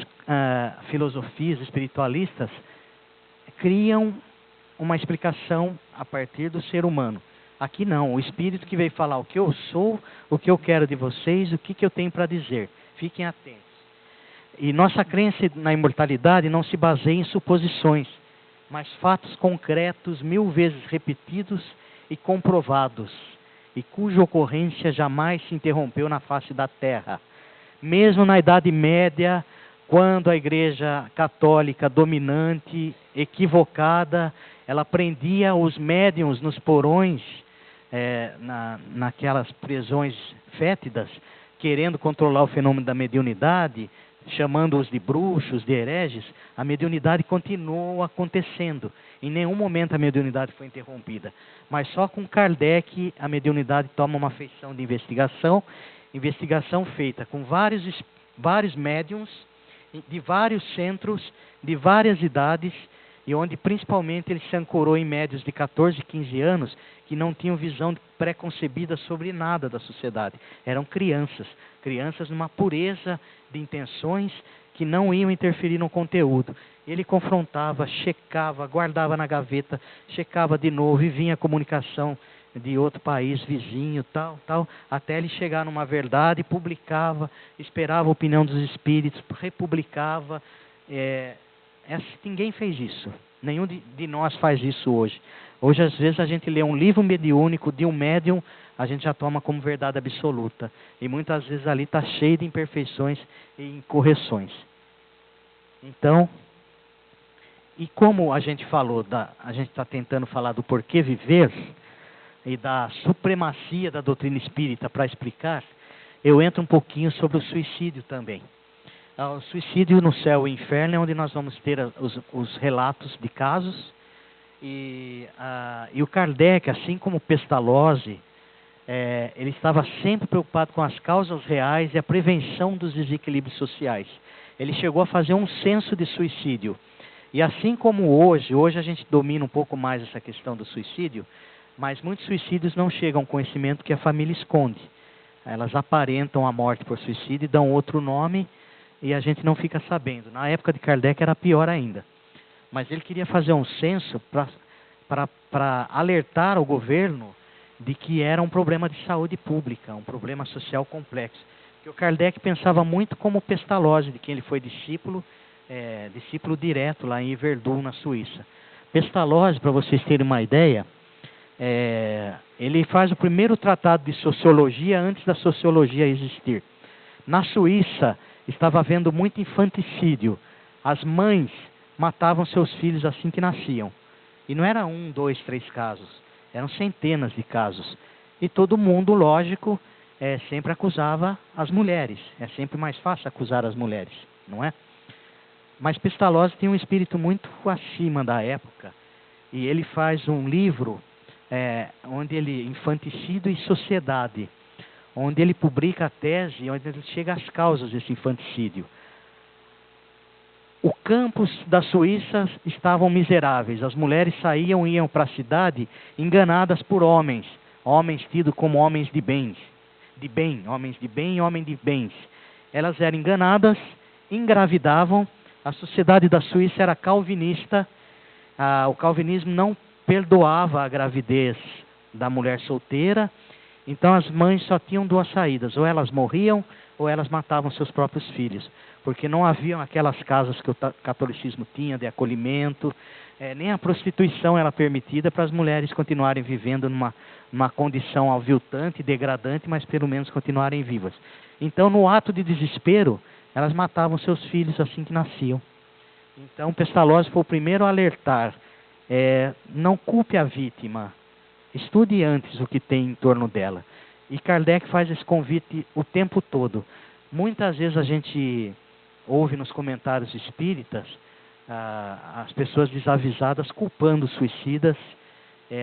filosofias espiritualistas criam uma explicação a partir do ser humano. Aqui não, o espírito que veio falar o que eu sou, o que eu quero de vocês, o que eu tenho para dizer. Fiquem atentos. E nossa crença na imortalidade não se baseia em suposições, mas fatos concretos, 1000 vezes repetidos e comprovados, e cuja ocorrência jamais se interrompeu na face da Terra. Mesmo na Idade Média, quando a Igreja Católica dominante, equivocada, ela prendia os médiuns nos porões, naquelas prisões fétidas, querendo controlar o fenômeno da mediunidade, chamando-os de bruxos, de hereges, a mediunidade continuou acontecendo. Em nenhum momento a mediunidade foi interrompida. Mas só com Kardec a mediunidade toma uma feição de investigação Investigação feita com vários médiums, de vários centros, de várias idades, e onde principalmente ele se ancorou em médios de 14, 15 anos, que não tinham visão pré-concebida sobre nada da sociedade. Eram crianças numa pureza de intenções que não iam interferir no conteúdo. Ele confrontava, checava, guardava na gaveta, checava de novo e vinha a comunicação de outro país vizinho, tal, até ele chegar numa verdade, publicava, esperava a opinião dos espíritos, republicava. Ninguém fez isso. Nenhum de nós faz isso hoje. Hoje, às vezes, a gente lê um livro mediúnico de um médium, a gente já toma como verdade absoluta. E muitas vezes ali está cheio de imperfeições e incorreções. Então, e como a gente falou, a gente está tentando falar do porquê viver e da supremacia da doutrina espírita para explicar, eu entro um pouquinho sobre o suicídio também. O suicídio no céu e inferno é onde nós vamos ter os relatos de casos. E o Kardec, assim como Pestalozzi, ele estava sempre preocupado com as causas reais e a prevenção dos desequilíbrios sociais. Ele chegou a fazer um censo de suicídio. E assim como hoje a gente domina um pouco mais essa questão do suicídio, mas muitos suicídios não chegam ao conhecimento que a família esconde. Elas aparentam a morte por suicídio e dão outro nome e a gente não fica sabendo. Na época de Kardec era pior ainda. Mas ele queria fazer um censo para alertar o governo de que era um problema de saúde pública, um problema social complexo. Porque o Kardec pensava muito como Pestalozzi, de quem ele foi discípulo direto lá em Yverdon, na Suíça. Pestalozzi, para vocês terem uma ideia, ele faz o primeiro tratado de sociologia antes da sociologia existir. Na Suíça estava havendo muito infanticídio. As mães matavam seus filhos assim que nasciam. E não era 1, 2, 3 casos. Eram centenas de casos. E todo mundo, lógico, sempre acusava as mulheres. É sempre mais fácil acusar as mulheres, não é? Mas Pestalozzi tinha um espírito muito acima da época. E ele faz um livro onde ele, Infanticídio e Sociedade, onde ele publica a tese, onde ele chega às causas desse infanticídio. O campus da Suíça estavam miseráveis. As mulheres saíam e iam para a cidade enganadas por homens tidos como homens de bem, homens de bem e homens de bens. Elas eram enganadas, engravidavam. A sociedade da Suíça era calvinista. O calvinismo não perdoava a gravidez da mulher solteira. Então as mães só tinham 2 saídas: ou elas morriam ou elas matavam seus próprios filhos, porque não haviam aquelas casas que o catolicismo tinha de acolhimento, nem a prostituição era permitida para as mulheres continuarem vivendo numa condição aviltante, degradante, mas pelo menos continuarem vivas. Então, no ato de desespero, elas matavam seus filhos assim que nasciam. Então, Pestalozzi foi o primeiro a alertar: não culpe a vítima, estude antes o que tem em torno dela. E Kardec faz esse convite o tempo todo. Muitas vezes a gente ouve nos comentários espíritas as pessoas desavisadas culpando os suicidas,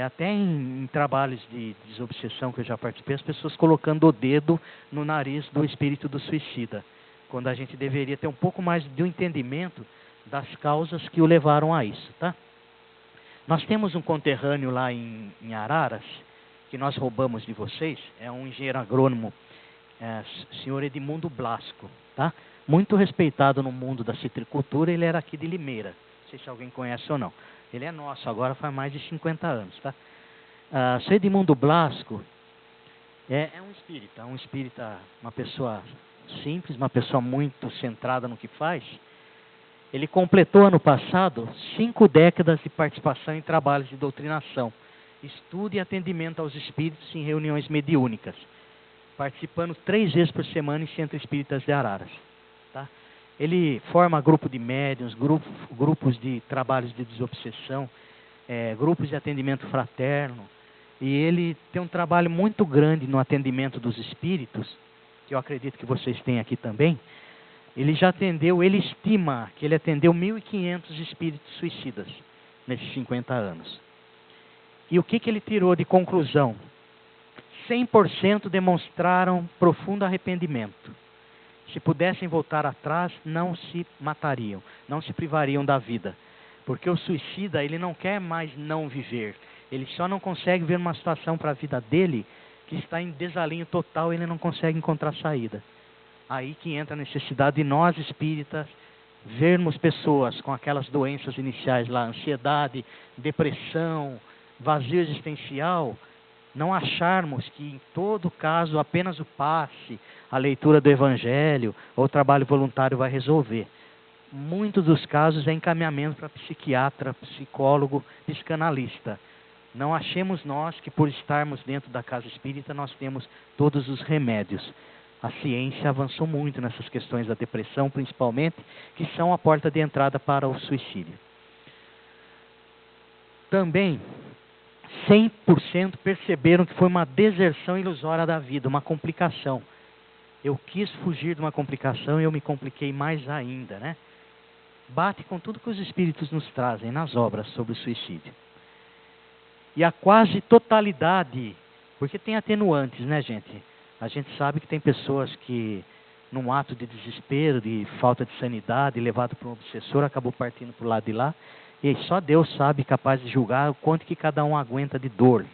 até em trabalhos de desobsessão que eu já participei, as pessoas colocando o dedo no nariz do espírito do suicida, quando a gente deveria ter um pouco mais de entendimento das causas que o levaram a isso, tá? Nós temos um conterrâneo lá em Araras, que nós roubamos de vocês, é um engenheiro agrônomo, senhor Edmundo Blasco, tá? Muito respeitado no mundo da citricultura. Ele era aqui de Limeira, não sei se alguém conhece ou não. Ele é nosso, agora faz mais de 50 anos, tá? Senhor Edmundo Blasco é um espírita, uma pessoa simples, uma pessoa muito centrada no que faz. Ele completou ano passado 5 décadas de participação em trabalhos de doutrinação, estudo e atendimento aos espíritos em reuniões mediúnicas, participando 3 vezes por semana em Centro Espíritas de Araras. Tá? Ele forma grupo de médiuns, grupos de trabalhos de desobsessão, grupos de atendimento fraterno, e ele tem um trabalho muito grande no atendimento dos espíritos, que eu acredito que vocês têm aqui também. Ele estima que ele atendeu 1.500 espíritos suicidas nesses 50 anos. E o que ele tirou de conclusão? 100% demonstraram profundo arrependimento. Se pudessem voltar atrás, não se matariam, não se privariam da vida. Porque o suicida, ele não quer mais não viver. Ele só não consegue ver uma situação para a vida dele que está em desalinho total, ele não consegue encontrar saída. Aí que entra a necessidade de nós espíritas vermos pessoas com aquelas doenças iniciais lá, ansiedade, depressão, vazio existencial, não acharmos que em todo caso apenas o passe, a leitura do Evangelho ou o trabalho voluntário vai resolver. Muitos dos casos é encaminhamento para psiquiatra, psicólogo, psicanalista. Não achemos nós que por estarmos dentro da casa espírita nós temos todos os remédios. A ciência avançou muito nessas questões da depressão, principalmente, que são a porta de entrada para o suicídio. Também, 100% perceberam que foi uma deserção ilusória da vida, uma complicação. Eu quis fugir de uma complicação e eu me compliquei mais ainda, né? Bate com tudo que os espíritos nos trazem nas obras sobre o suicídio. E a quase totalidade, porque tem atenuantes, né, gente? A gente sabe que tem pessoas que, num ato de desespero, de falta de sanidade, levado por um obsessor, acabou partindo para o lado de lá. E só Deus sabe, capaz de julgar o quanto que cada um aguenta de dor.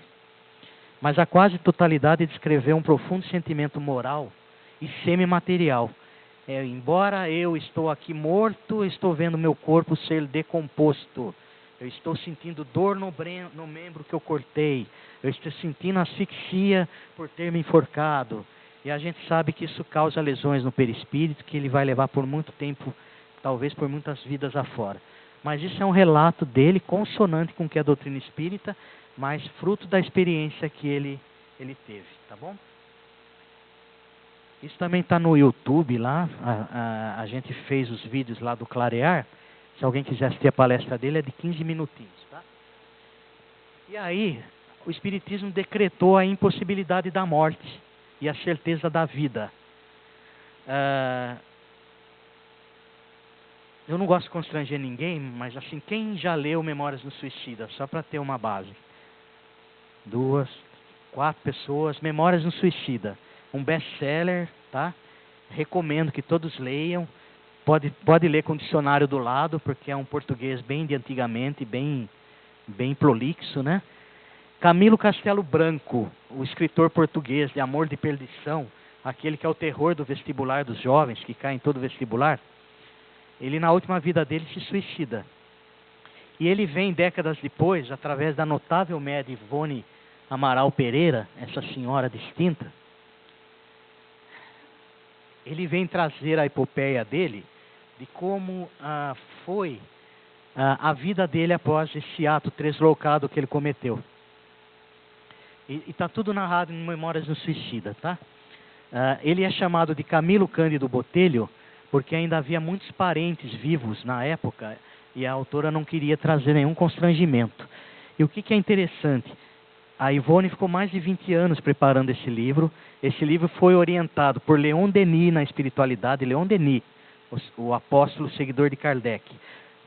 Mas a quase totalidade descreveu um profundo sentimento moral e semimaterial. Embora eu estou aqui morto, estou vendo meu corpo ser decomposto. Eu estou sentindo dor no membro que eu cortei. Eu estou sentindo asfixia por ter me enforcado. E a gente sabe que isso causa lesões no perispírito, que ele vai levar por muito tempo, talvez por muitas vidas afora. Mas isso é um relato dele, consonante com o que é a doutrina espírita, mas fruto da experiência que ele teve, tá bom? Isso também está no YouTube lá, a gente fez os vídeos lá do Clarear. Se alguém quiser assistir a palestra dele, é de 15 minutinhos, tá? E aí, o Espiritismo decretou a impossibilidade da morte e a certeza da vida. Eu não gosto de constranger ninguém, mas assim, quem já leu Memórias do Suicida? Só para ter uma base. 2, 4 pessoas. Memórias do Suicida. Um best-seller, tá? Recomendo que todos leiam. Pode ler com o dicionário do lado, porque é um português bem de antigamente, bem prolixo, né? Camilo Castelo Branco, o escritor português de Amor de Perdição, aquele que é o terror do vestibular dos jovens, que cai em todo vestibular, ele na última vida dele se suicida. E ele vem décadas depois, através da notável média Ivone Amaral Pereira, essa senhora distinta, ele vem trazer a epopeia dele, de como foi a vida dele após esse ato tresloucado que ele cometeu. E está tudo narrado em Memórias do Suicida, tá? Ele é chamado de Camilo Cândido Botelho, porque ainda havia muitos parentes vivos na época, e a autora não queria trazer nenhum constrangimento. E o que é interessante? A Ivone ficou mais de 20 anos preparando esse livro. Esse livro foi orientado por Leon Denis na espiritualidade. Leon Denis, o apóstolo seguidor de Kardec.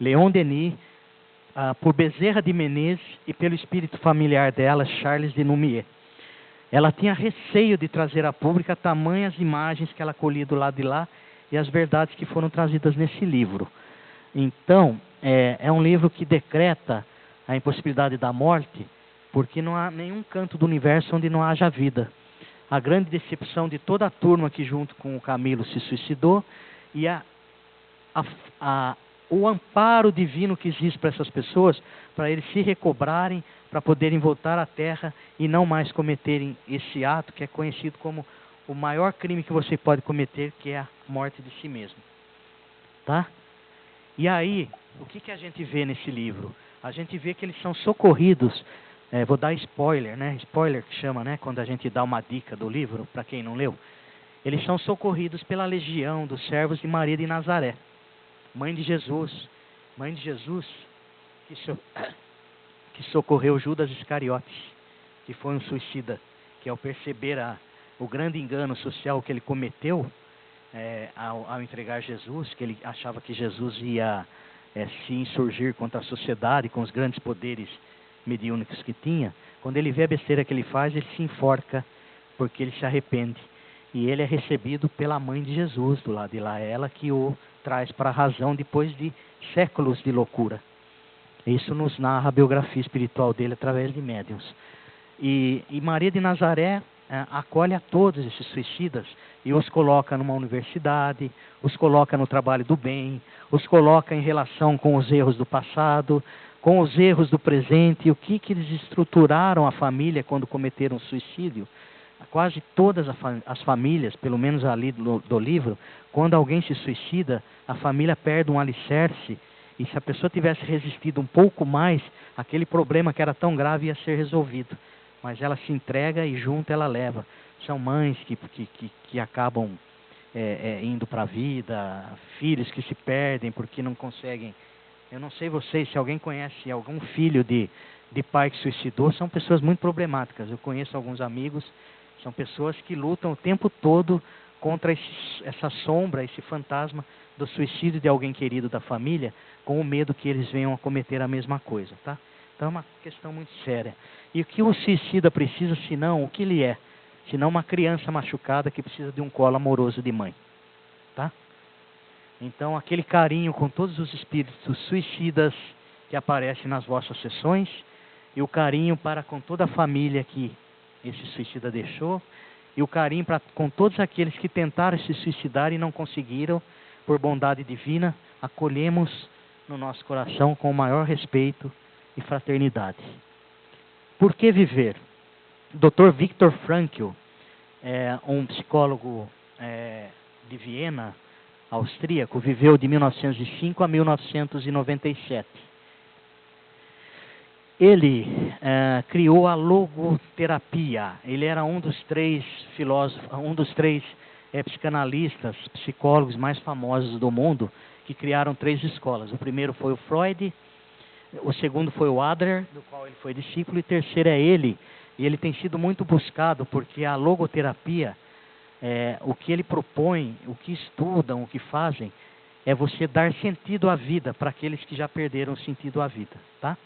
Leon Denis, por Bezerra de Menezes e pelo espírito familiar dela, Charles de Noumier. Ela tinha receio de trazer à pública tamanhas imagens que ela colhia do lado de lá e as verdades que foram trazidas nesse livro. Então, é um livro que decreta a impossibilidade da morte, porque não há nenhum canto do universo onde não haja vida. A grande decepção de toda a turma que junto com o Camilo se suicidou e o amparo divino que existe para essas pessoas, para eles se recobrarem, para poderem voltar à Terra e não mais cometerem esse ato que é conhecido como o maior crime que você pode cometer, que é a morte de si mesmo. Tá? E aí, o que a gente vê nesse livro? A gente vê que eles são socorridos. Vou dar spoiler, né? Spoiler que chama, né? Quando a gente dá uma dica do livro, para quem não leu. Eles são socorridos pela legião dos servos de Maria de Nazaré, mãe de Jesus, que socorreu Judas Iscariotes, que foi um suicida, que ao perceber o grande engano social que ele cometeu ao entregar Jesus, que ele achava que Jesus ia se insurgir contra a sociedade com os grandes poderes mediúnicos que tinha, quando ele vê a besteira que ele faz, ele se enforca porque ele se arrepende. E ele é recebido pela mãe de Jesus do lado de lá, ela que o traz para a razão depois de séculos de loucura. Isso nos narra a biografia espiritual dele através de médiuns. E Maria de Nazaré acolhe a todos esses suicidas e os coloca numa universidade, os coloca no trabalho do bem, os coloca em relação com os erros do passado, com os erros do presente, e o que eles estruturaram a família quando cometeram suicídio. Quase todas as famílias, pelo menos ali do livro, quando alguém se suicida, a família perde um alicerce, e se a pessoa tivesse resistido um pouco mais, aquele problema que era tão grave ia ser resolvido. Mas ela se entrega e junto ela leva. São mães que acabam indo para a vida, filhos que se perdem porque não conseguem. Eu não sei vocês, se alguém conhece algum filho de pai que suicidou, são pessoas muito problemáticas. Eu conheço alguns amigos, são pessoas que lutam o tempo todo contra essa sombra, esse fantasma do suicídio de alguém querido da família, com o medo que eles venham a cometer a mesma coisa, tá? Então é uma questão muito séria. E o que o suicida precisa, senão, o que ele é? Senão uma criança machucada que precisa de um colo amoroso de mãe, tá? Então aquele carinho com todos os espíritos suicidas que aparecem nas vossas sessões, e o carinho para com toda a família que esse suicida deixou, e o carinho com todos aqueles que tentaram se suicidar e não conseguiram, por bondade divina, acolhemos no nosso coração com o maior respeito e fraternidade. Por que viver? Dr. Viktor Frankl, um psicólogo de Viena, austríaco, viveu de 1905 a 1997. Ele criou a logoterapia. Ele era um dos três filósofos, psicanalistas, psicólogos mais famosos do mundo, que criaram 3 escolas. O primeiro foi o Freud, o segundo foi o Adler, do qual ele foi discípulo, e o terceiro é ele. E ele tem sido muito buscado porque a logoterapia, o que ele propõe, o que estudam, o que fazem, é você dar sentido à vida para aqueles que já perderam o sentido à vida, tá?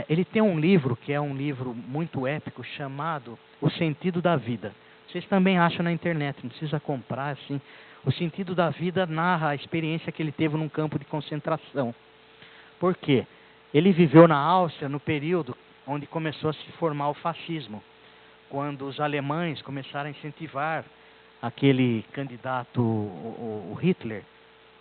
Ele tem um livro, que é um livro muito épico, chamado O Sentido da Vida. Vocês também acham na internet, não precisa comprar, assim. O Sentido da Vida narra a experiência que ele teve num campo de concentração. Por quê? Ele viveu na Áustria no período onde começou a se formar o fascismo, quando os alemães começaram a incentivar aquele candidato, o Hitler,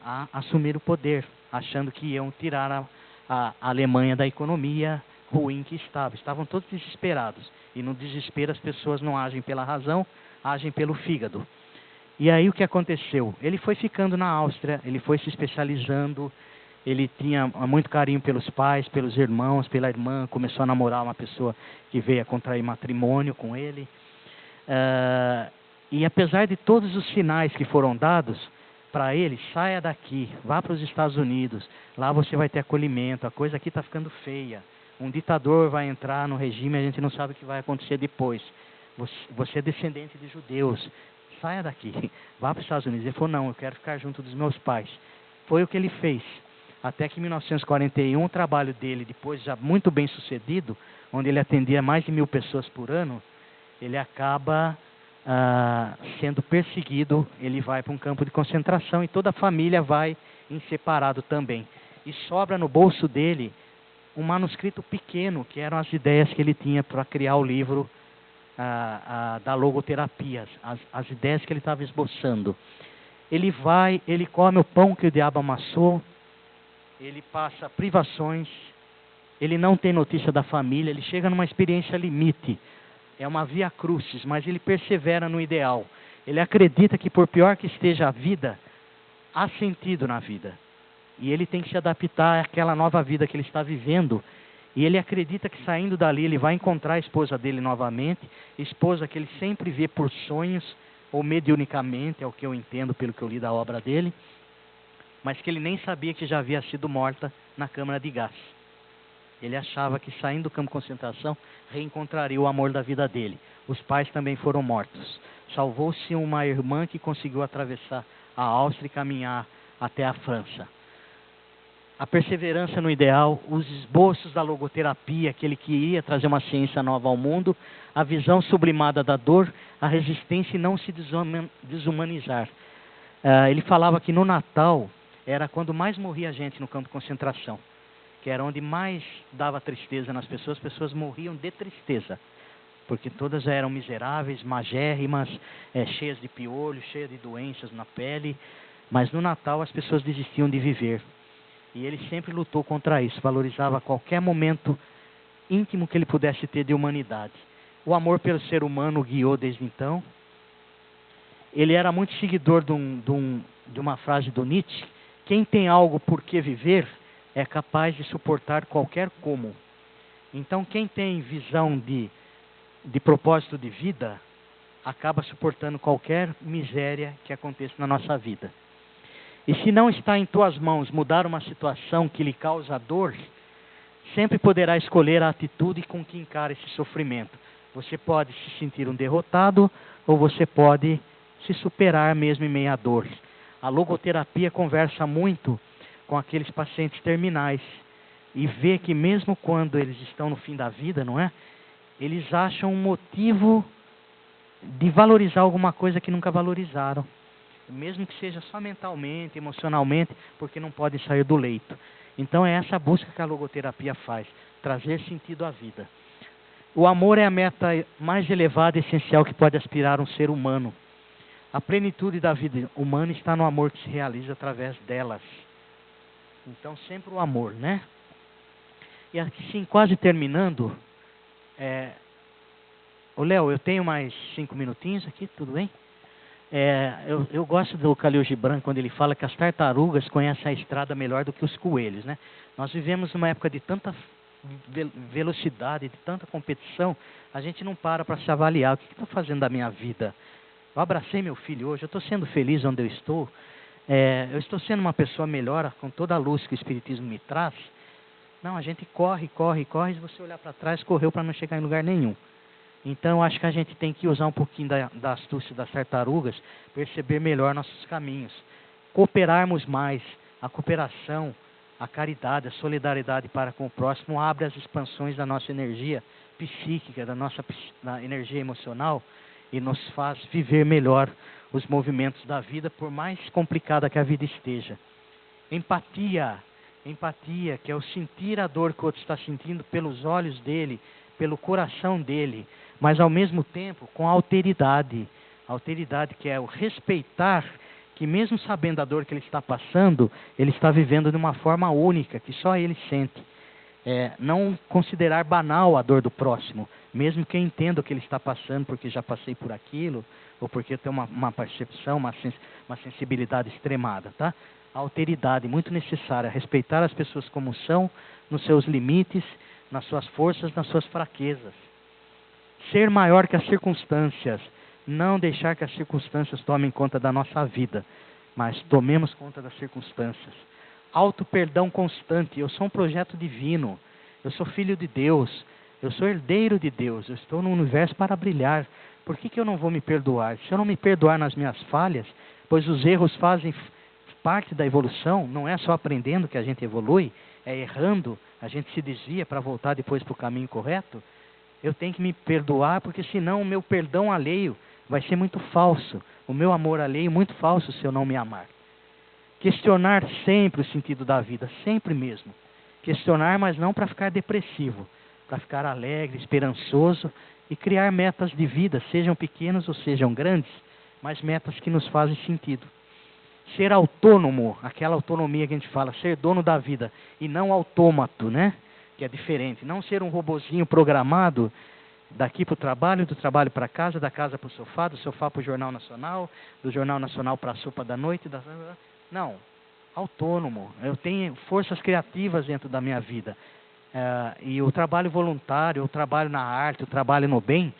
a assumir o poder, achando que iam tirar a Alemanha da economia ruim que estava. Estavam todos desesperados. E no desespero as pessoas não agem pela razão, agem pelo fígado. E aí o que aconteceu? Ele foi ficando na Áustria, ele foi se especializando, ele tinha muito carinho pelos pais, pelos irmãos, pela irmã, começou a namorar uma pessoa que veio a contrair matrimônio com ele. E apesar de todos os sinais que foram dados para ele, saia daqui, vá para os Estados Unidos, lá você vai ter acolhimento, a coisa aqui está ficando feia. Um ditador vai entrar no regime, a gente não sabe o que vai acontecer depois. Você é descendente de judeus, saia daqui, vá para os Estados Unidos. Ele falou, não, eu quero ficar junto dos meus pais. Foi o que ele fez. Até que em 1941, o trabalho dele, depois já muito bem sucedido, onde ele atendia mais de 1000 pessoas por ano, ele acaba sendo perseguido, ele vai para um campo de concentração e toda a família vai em separado também. E sobra no bolso dele um manuscrito pequeno, que eram as ideias que ele tinha para criar o livro da logoterapia, as ideias que ele estava esboçando. Ele vai, ele come o pão que o diabo amassou, ele passa privações, ele não tem notícia da família, ele chega numa experiência limite. É uma via crucis, mas ele persevera no ideal. Ele acredita que por pior que esteja a vida, há sentido na vida. E ele tem que se adaptar àquela nova vida que ele está vivendo. E ele acredita que saindo dali ele vai encontrar a esposa dele novamente, esposa que ele sempre vê por sonhos, ou mediunicamente, é o que eu entendo pelo que eu li da obra dele, mas que ele nem sabia que já havia sido morta na câmara de gás. Ele achava que saindo do campo de concentração, reencontraria o amor da vida dele. Os pais também foram mortos. Salvou-se uma irmã que conseguiu atravessar a Áustria e caminhar até a França. a perseverança no ideal, os esboços da logoterapia, aquele que iria trazer uma ciência nova ao mundo, a visão sublimada da dor, a resistência e não se desumanizar. Ele falava que no Natal era quando mais morria gente no campo de concentração, que era onde mais dava tristeza nas pessoas, as pessoas morriam de tristeza, porque todas eram miseráveis, magérrimas, cheias de piolhos, cheias de doenças na pele, mas no Natal as pessoas desistiam de viver. E ele sempre lutou contra isso, valorizava qualquer momento íntimo que ele pudesse ter de humanidade. O amor pelo ser humano o guiou desde então. Ele era muito seguidor de uma frase do Nietzsche: quem tem algo por que viver é capaz de suportar qualquer como. Então quem tem visão de propósito de vida acaba suportando qualquer miséria que aconteça na nossa vida. E se não está em tuas mãos mudar uma situação que lhe causa dor, sempre poderá escolher a atitude com que encara esse sofrimento. Você pode se sentir um derrotado ou você pode se superar mesmo em meio à dor. A logoterapia conversa muito com aqueles pacientes terminais e vê que mesmo quando eles estão no fim da vida, não é? Eles acham um motivo de valorizar alguma coisa que nunca valorizaram. Mesmo que seja só mentalmente, emocionalmente, porque não podem sair do leito. Então é essa busca que a logoterapia faz, trazer sentido à vida. O amor é a meta mais elevada e essencial que pode aspirar um ser humano. A plenitude da vida humana está no amor que se realiza através delas. Então sempre o amor, né? E assim, quase terminando, Léo, eu tenho mais 5 minutinhos aqui, tudo bem? Eu gosto do Khalil Gibran quando ele fala que as tartarugas conhecem a estrada melhor do que os coelhos, né? Nós vivemos numa época de tanta velocidade, de tanta competição, a gente não para se avaliar. O que estou fazendo da minha vida? Eu abracei meu filho hoje, eu estou sendo feliz onde eu estou, eu estou sendo uma pessoa melhor com toda a luz que o Espiritismo me traz. Não, a gente corre, e se você olhar para trás, correu para não chegar em lugar nenhum. Então, eu acho que a gente tem que usar um pouquinho da astúcia das tartarugas, perceber melhor nossos caminhos, cooperarmos mais. A cooperação, a caridade, a solidariedade para com o próximo abre as expansões da nossa energia psíquica, da energia emocional e nos faz viver melhor os movimentos da vida, por mais complicada que a vida esteja. Empatia, que é o sentir a dor que o outro está sentindo pelos olhos dele, pelo coração dele, mas ao mesmo tempo com alteridade. Alteridade que é o respeitar que mesmo sabendo a dor que ele está passando, ele está vivendo de uma forma única, que só ele sente. Não considerar banal a dor do próximo, mesmo que eu entenda o que ele está passando, porque já passei por aquilo, ou porque eu tenho uma percepção, uma sensibilidade extremada, tá? A alteridade, muito necessária, respeitar as pessoas como são, nos seus limites, nas suas forças, nas suas fraquezas. Ser maior que as circunstâncias, não deixar que as circunstâncias tomem conta da nossa vida, mas tomemos conta das circunstâncias. Auto-perdão constante, eu sou um projeto divino, eu sou filho de Deus, eu sou herdeiro de Deus, eu estou no universo para brilhar. Por que eu não vou me perdoar? Se eu não me perdoar nas minhas falhas, pois os erros fazem parte da evolução, não é só aprendendo que a gente evolui, é errando, a gente se desvia para voltar depois para o caminho correto. Eu tenho que me perdoar, porque senão o meu perdão alheio vai ser muito falso, o meu amor alheio muito falso se eu não me amar. Questionar sempre o sentido da vida, sempre mesmo. Questionar, mas não para ficar depressivo, para ficar alegre, esperançoso e criar metas de vida, sejam pequenas ou sejam grandes, mas metas que nos fazem sentido. Ser autônomo, aquela autonomia que a gente fala, ser dono da vida e não autômato, né? Que é diferente. Não ser um robozinho programado daqui para o trabalho, do trabalho para casa, da casa para o sofá, do sofá para o Jornal Nacional, do Jornal Nacional para a sopa da noite. Não, autônomo. Eu tenho forças criativas dentro da minha vida. E o trabalho voluntário, o trabalho na arte, o trabalho no bem,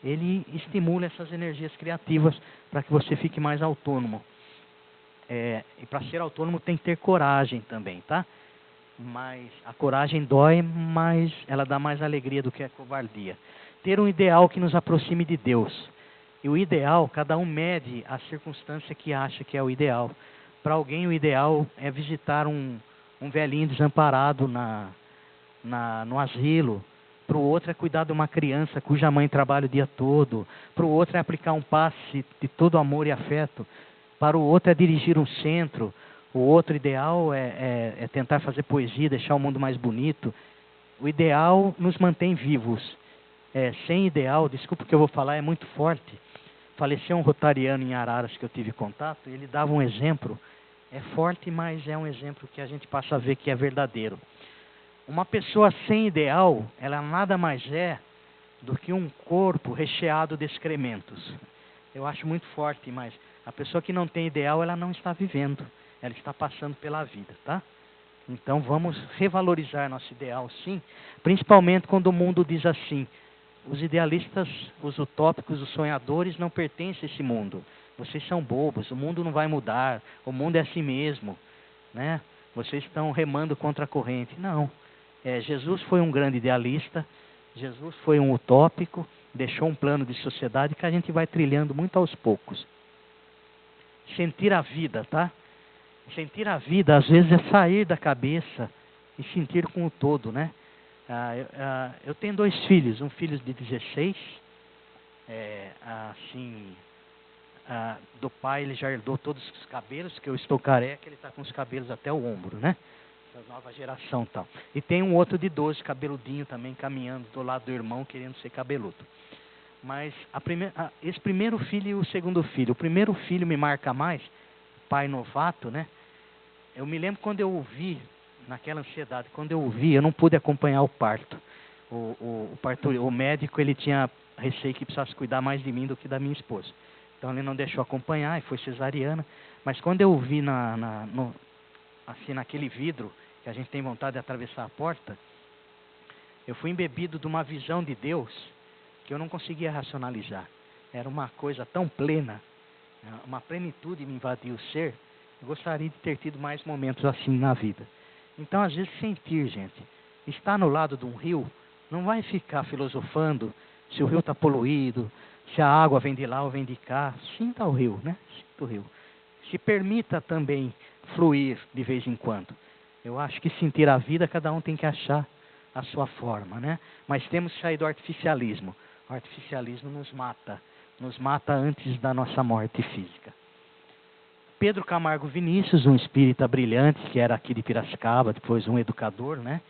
ele estimula essas energias criativas para que você fique mais autônomo. E para ser autônomo tem que ter coragem também, tá? Mas a coragem dói, mas ela dá mais alegria do que a covardia. Ter um ideal que nos aproxime de Deus. E o ideal, cada um mede a circunstância que acha que é o ideal. Para alguém o ideal é visitar um um velhinho desamparado no asilo. Para o outro é cuidar de uma criança cuja mãe trabalha o dia todo. Para o outro é aplicar um passe de todo amor e afeto. Para o outro é dirigir um centro. O outro ideal é tentar fazer poesia, deixar o mundo mais bonito. O ideal nos mantém vivos. Sem ideal, desculpa o que eu vou falar, é muito forte. Faleceu um rotariano em Araras que eu tive contato, ele dava um exemplo. É forte, mas é um exemplo que a gente passa a ver que é verdadeiro. Uma pessoa sem ideal, ela nada mais é do que um corpo recheado de excrementos. Eu acho muito forte, mas a pessoa que não tem ideal, ela não está vivendo. Ela está passando pela vida, tá? Então vamos revalorizar nosso ideal, sim. Principalmente quando o mundo diz assim: os idealistas, os utópicos, os sonhadores não pertencem a esse mundo. Vocês são bobos, o mundo não vai mudar, o mundo é assim mesmo, né? Vocês estão remando contra a corrente. Não. Jesus foi um grande idealista, Jesus foi um utópico, deixou um plano de sociedade que a gente vai trilhando muito aos poucos. Sentir a vida, tá? Sentir a vida, às vezes, é sair da cabeça e sentir com o todo, né? Eu tenho 2 filhos, um filho de 16, do pai ele já herdou todos os cabelos, que eu estou careca, ele está com os cabelos até o ombro, né? Da nova geração e tal. E tem um outro de 12, cabeludinho também, caminhando do lado do irmão, querendo ser cabeludo. Mas esse primeiro filho e o segundo filho. O primeiro filho me marca mais, pai novato, né? Eu me lembro quando eu ouvi, naquela ansiedade, quando eu ouvi, eu não pude acompanhar o parto. O médico, ele tinha receio que precisasse cuidar mais de mim do que da minha esposa. Então ele não deixou acompanhar e foi cesariana. Mas quando eu ouvi assim, naquele vidro, que a gente tem vontade de atravessar a porta, eu fui embebido de uma visão de Deus que eu não conseguia racionalizar. Era uma coisa tão plena, uma plenitude me invadiu o ser. Eu gostaria de ter tido mais momentos assim na vida. Então, às vezes, sentir, gente, estar no lado de um rio, não vai ficar filosofando se o rio está poluído, se a água vem de lá ou vem de cá. Sinta o rio, né? Sinta o rio. Se permita também fluir de vez em quando. Eu acho que sentir a vida, cada um tem que achar a sua forma, né? Mas temos que sair do artificialismo. O artificialismo nos mata antes da nossa morte física. Pedro Camargo Vinícius, um espírita brilhante, que era aqui de Piracicaba, depois um educador, né?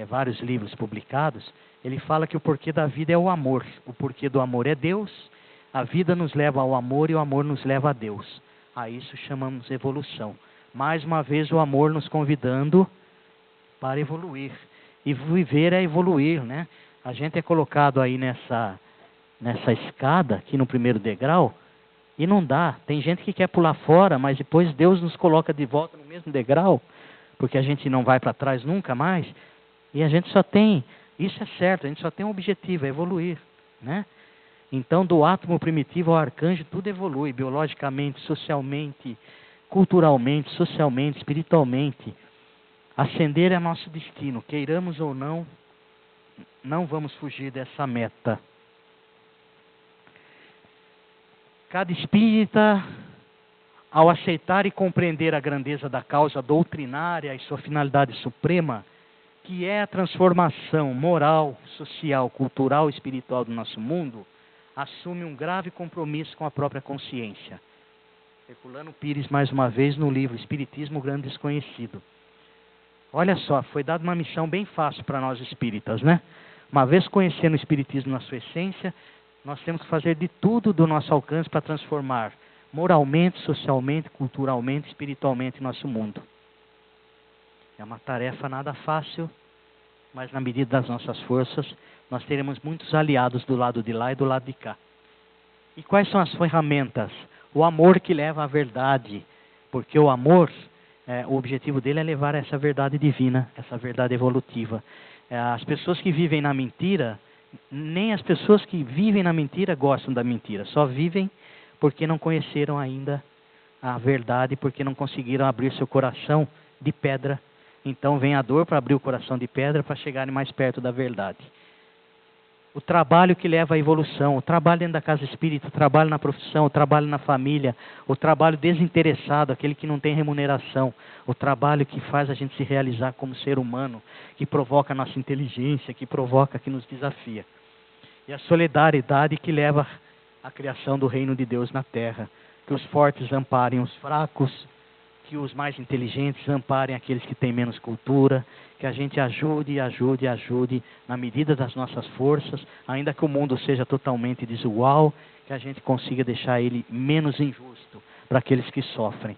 Vários livros publicados, ele fala que o porquê da vida é o amor. O porquê do amor é Deus, a vida nos leva ao amor e o amor nos leva a Deus. A isso chamamos evolução. Mais uma vez o amor nos convidando para evoluir. E viver é evoluir, né? A gente é colocado aí nessa escada, aqui no primeiro degrau, e não dá. Tem gente que quer pular fora, mas depois Deus nos coloca de volta no mesmo degrau, porque a gente não vai para trás nunca mais. E a gente só tem, isso é certo, a gente só tem um objetivo, é evoluir, né? Então, do átomo primitivo ao arcanjo, tudo evolui, biologicamente, socialmente, culturalmente, socialmente, espiritualmente. Ascender é nosso destino, queiramos ou não, não vamos fugir dessa meta. Cada espírita, ao aceitar e compreender a grandeza da causa doutrinária e sua finalidade suprema, que é a transformação moral, social, cultural e espiritual do nosso mundo, assume um grave compromisso com a própria consciência. Herculano Pires, mais uma vez, no livro Espiritismo, o Grande Desconhecido. Olha só, foi dada uma missão bem fácil para nós espíritas, né? Uma vez conhecendo o Espiritismo na sua essência, nós temos que fazer de tudo do nosso alcance para transformar moralmente, socialmente, culturalmente, espiritualmente nosso mundo. É uma tarefa nada fácil, mas na medida das nossas forças, nós teremos muitos aliados do lado de lá e do lado de cá. E quais são as ferramentas? O amor que leva à verdade, porque o amor, o objetivo dele é levar essa verdade divina, essa verdade evolutiva. As pessoas que vivem na mentira, nem as pessoas que vivem na mentira gostam da mentira, só vivem porque não conheceram ainda a verdade, porque não conseguiram abrir seu coração de pedra. Então vem a dor para abrir o coração de pedra para chegarem mais perto da verdade. O trabalho que leva à evolução, o trabalho dentro da casa espírita, o trabalho na profissão, o trabalho na família, o trabalho desinteressado, aquele que não tem remuneração, o trabalho que faz a gente se realizar como ser humano, que provoca a nossa inteligência, que provoca, que nos desafia. E a solidariedade que leva à criação do reino de Deus na terra, que os fortes amparem os fracos, que os mais inteligentes amparem aqueles que têm menos cultura, que a gente ajude na medida das nossas forças, ainda que o mundo seja totalmente desigual, que a gente consiga deixar ele menos injusto para aqueles que sofrem.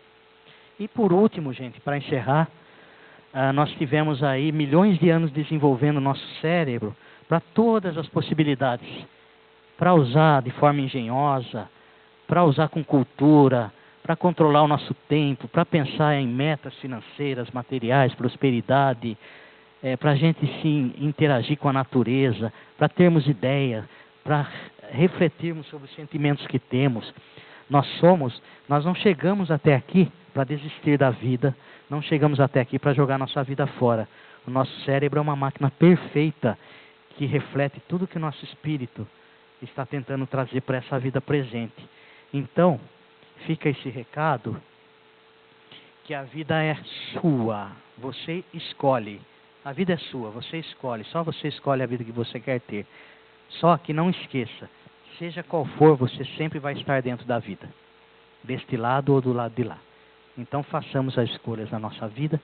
E por último, gente, para encerrar, nós tivemos aí milhões de anos desenvolvendo o nosso cérebro para todas as possibilidades, para usar de forma engenhosa, para usar com cultura, para controlar o nosso tempo, para pensar em metas financeiras, materiais, prosperidade, para a gente sim interagir com a natureza, para termos ideia, para refletirmos sobre os sentimentos que temos. Nós não chegamos até aqui para desistir da vida, não chegamos até aqui para jogar nossa vida fora. O nosso cérebro é uma máquina perfeita que reflete tudo que o nosso espírito está tentando trazer para essa vida presente. Então, fica esse recado, que a vida é sua, você escolhe. A vida é sua, você escolhe, só você escolhe a vida que você quer ter. Só que não esqueça, seja qual for, você sempre vai estar dentro da vida, deste lado ou do lado de lá. Então façamos as escolhas na nossa vida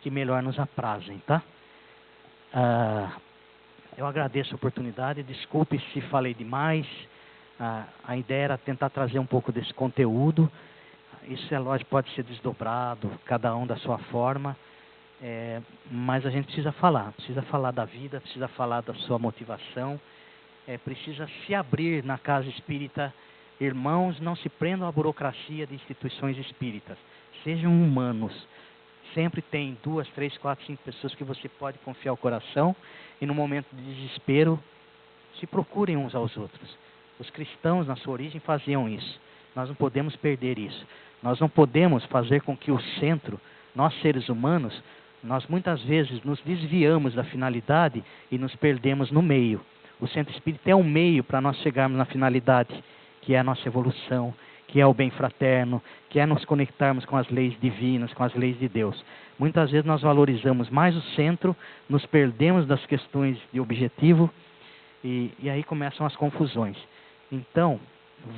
que melhor nos aprazem, tá? Eu agradeço a oportunidade, desculpe se falei demais. A ideia era tentar trazer um pouco desse conteúdo. Isso é lógico, pode ser desdobrado, cada um da sua forma, mas a gente precisa falar da vida, precisa falar da sua motivação, precisa se abrir na casa espírita. Irmãos, não se prendam à burocracia de instituições espíritas, sejam humanos. Sempre tem 2, 3, 4, 5 pessoas que você pode confiar o coração, e no momento de desespero, se procurem uns aos outros. Os cristãos, na sua origem, faziam isso. Nós não podemos perder isso. Nós não podemos fazer com que o centro, nós seres humanos, nós muitas vezes nos desviamos da finalidade e nos perdemos no meio. O centro espírita é um meio para nós chegarmos na finalidade, que é a nossa evolução, que é o bem fraterno, que é nos conectarmos com as leis divinas, com as leis de Deus. Muitas vezes nós valorizamos mais o centro, nos perdemos das questões de objetivo, e aí começam as confusões. Então,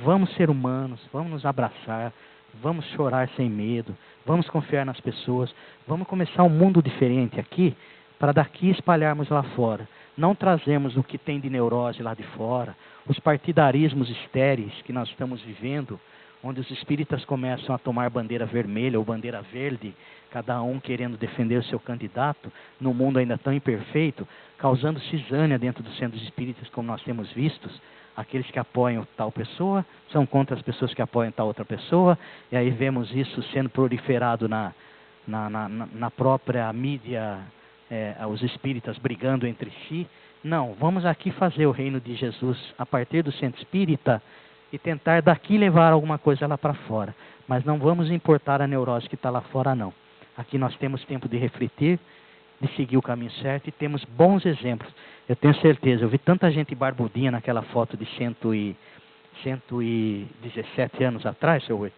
vamos ser humanos, vamos nos abraçar, vamos chorar sem medo, vamos confiar nas pessoas, vamos começar um mundo diferente aqui, para daqui espalharmos lá fora. Não trazemos o que tem de neurose lá de fora, os partidarismos estéreis que nós estamos vivendo, onde os espíritas começam a tomar bandeira vermelha ou bandeira verde, cada um querendo defender o seu candidato, num mundo ainda tão imperfeito, causando cisânia dentro dos centros espíritas, como nós temos visto. Aqueles que apoiam tal pessoa são contra as pessoas que apoiam tal outra pessoa, e aí vemos isso sendo proliferado na própria mídia, os espíritas brigando entre si. Não, vamos aqui fazer o reino de Jesus a partir do centro espírita e tentar daqui levar alguma coisa lá para fora. Mas não vamos importar a neurose que está lá fora, não. Aqui nós temos tempo de refletir, de seguir o caminho certo, e temos bons exemplos. Eu tenho certeza, eu vi tanta gente barbudinha naquela foto de 117 anos atrás, seu Rui.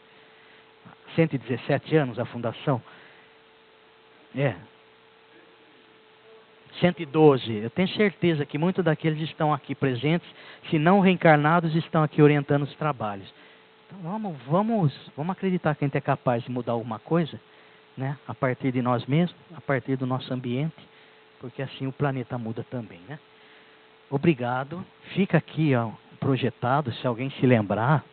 117 anos a fundação. 112. Eu tenho certeza que muitos daqueles estão aqui presentes, se não reencarnados, estão aqui orientando os trabalhos. Então vamos acreditar que a gente é capaz de mudar alguma coisa, né? A partir de nós mesmos, a partir do nosso ambiente, porque assim o planeta muda também, né? Obrigado. Fica aqui projetado, se alguém se lembrar.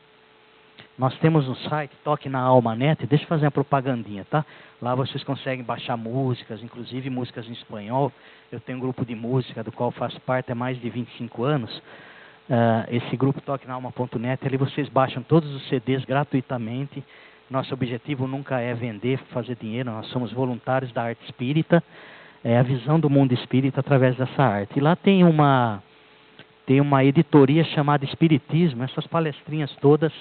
Nós temos um site, Toque na Alma Net, deixa eu fazer uma propagandinha, tá? Lá vocês conseguem baixar músicas, inclusive músicas em espanhol. Eu tenho um grupo de música do qual faço parte há mais de 25 anos. Esse grupo Toque na Alma.net, ali vocês baixam todos os CDs gratuitamente. Nosso objetivo nunca é vender, fazer dinheiro, nós somos voluntários da arte espírita. É a visão do mundo espírita através dessa arte. E lá tem uma editoria chamada Espiritismo. Essas palestrinhas todas,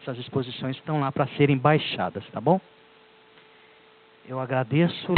essas exposições estão lá para serem baixadas, tá bom? Eu agradeço.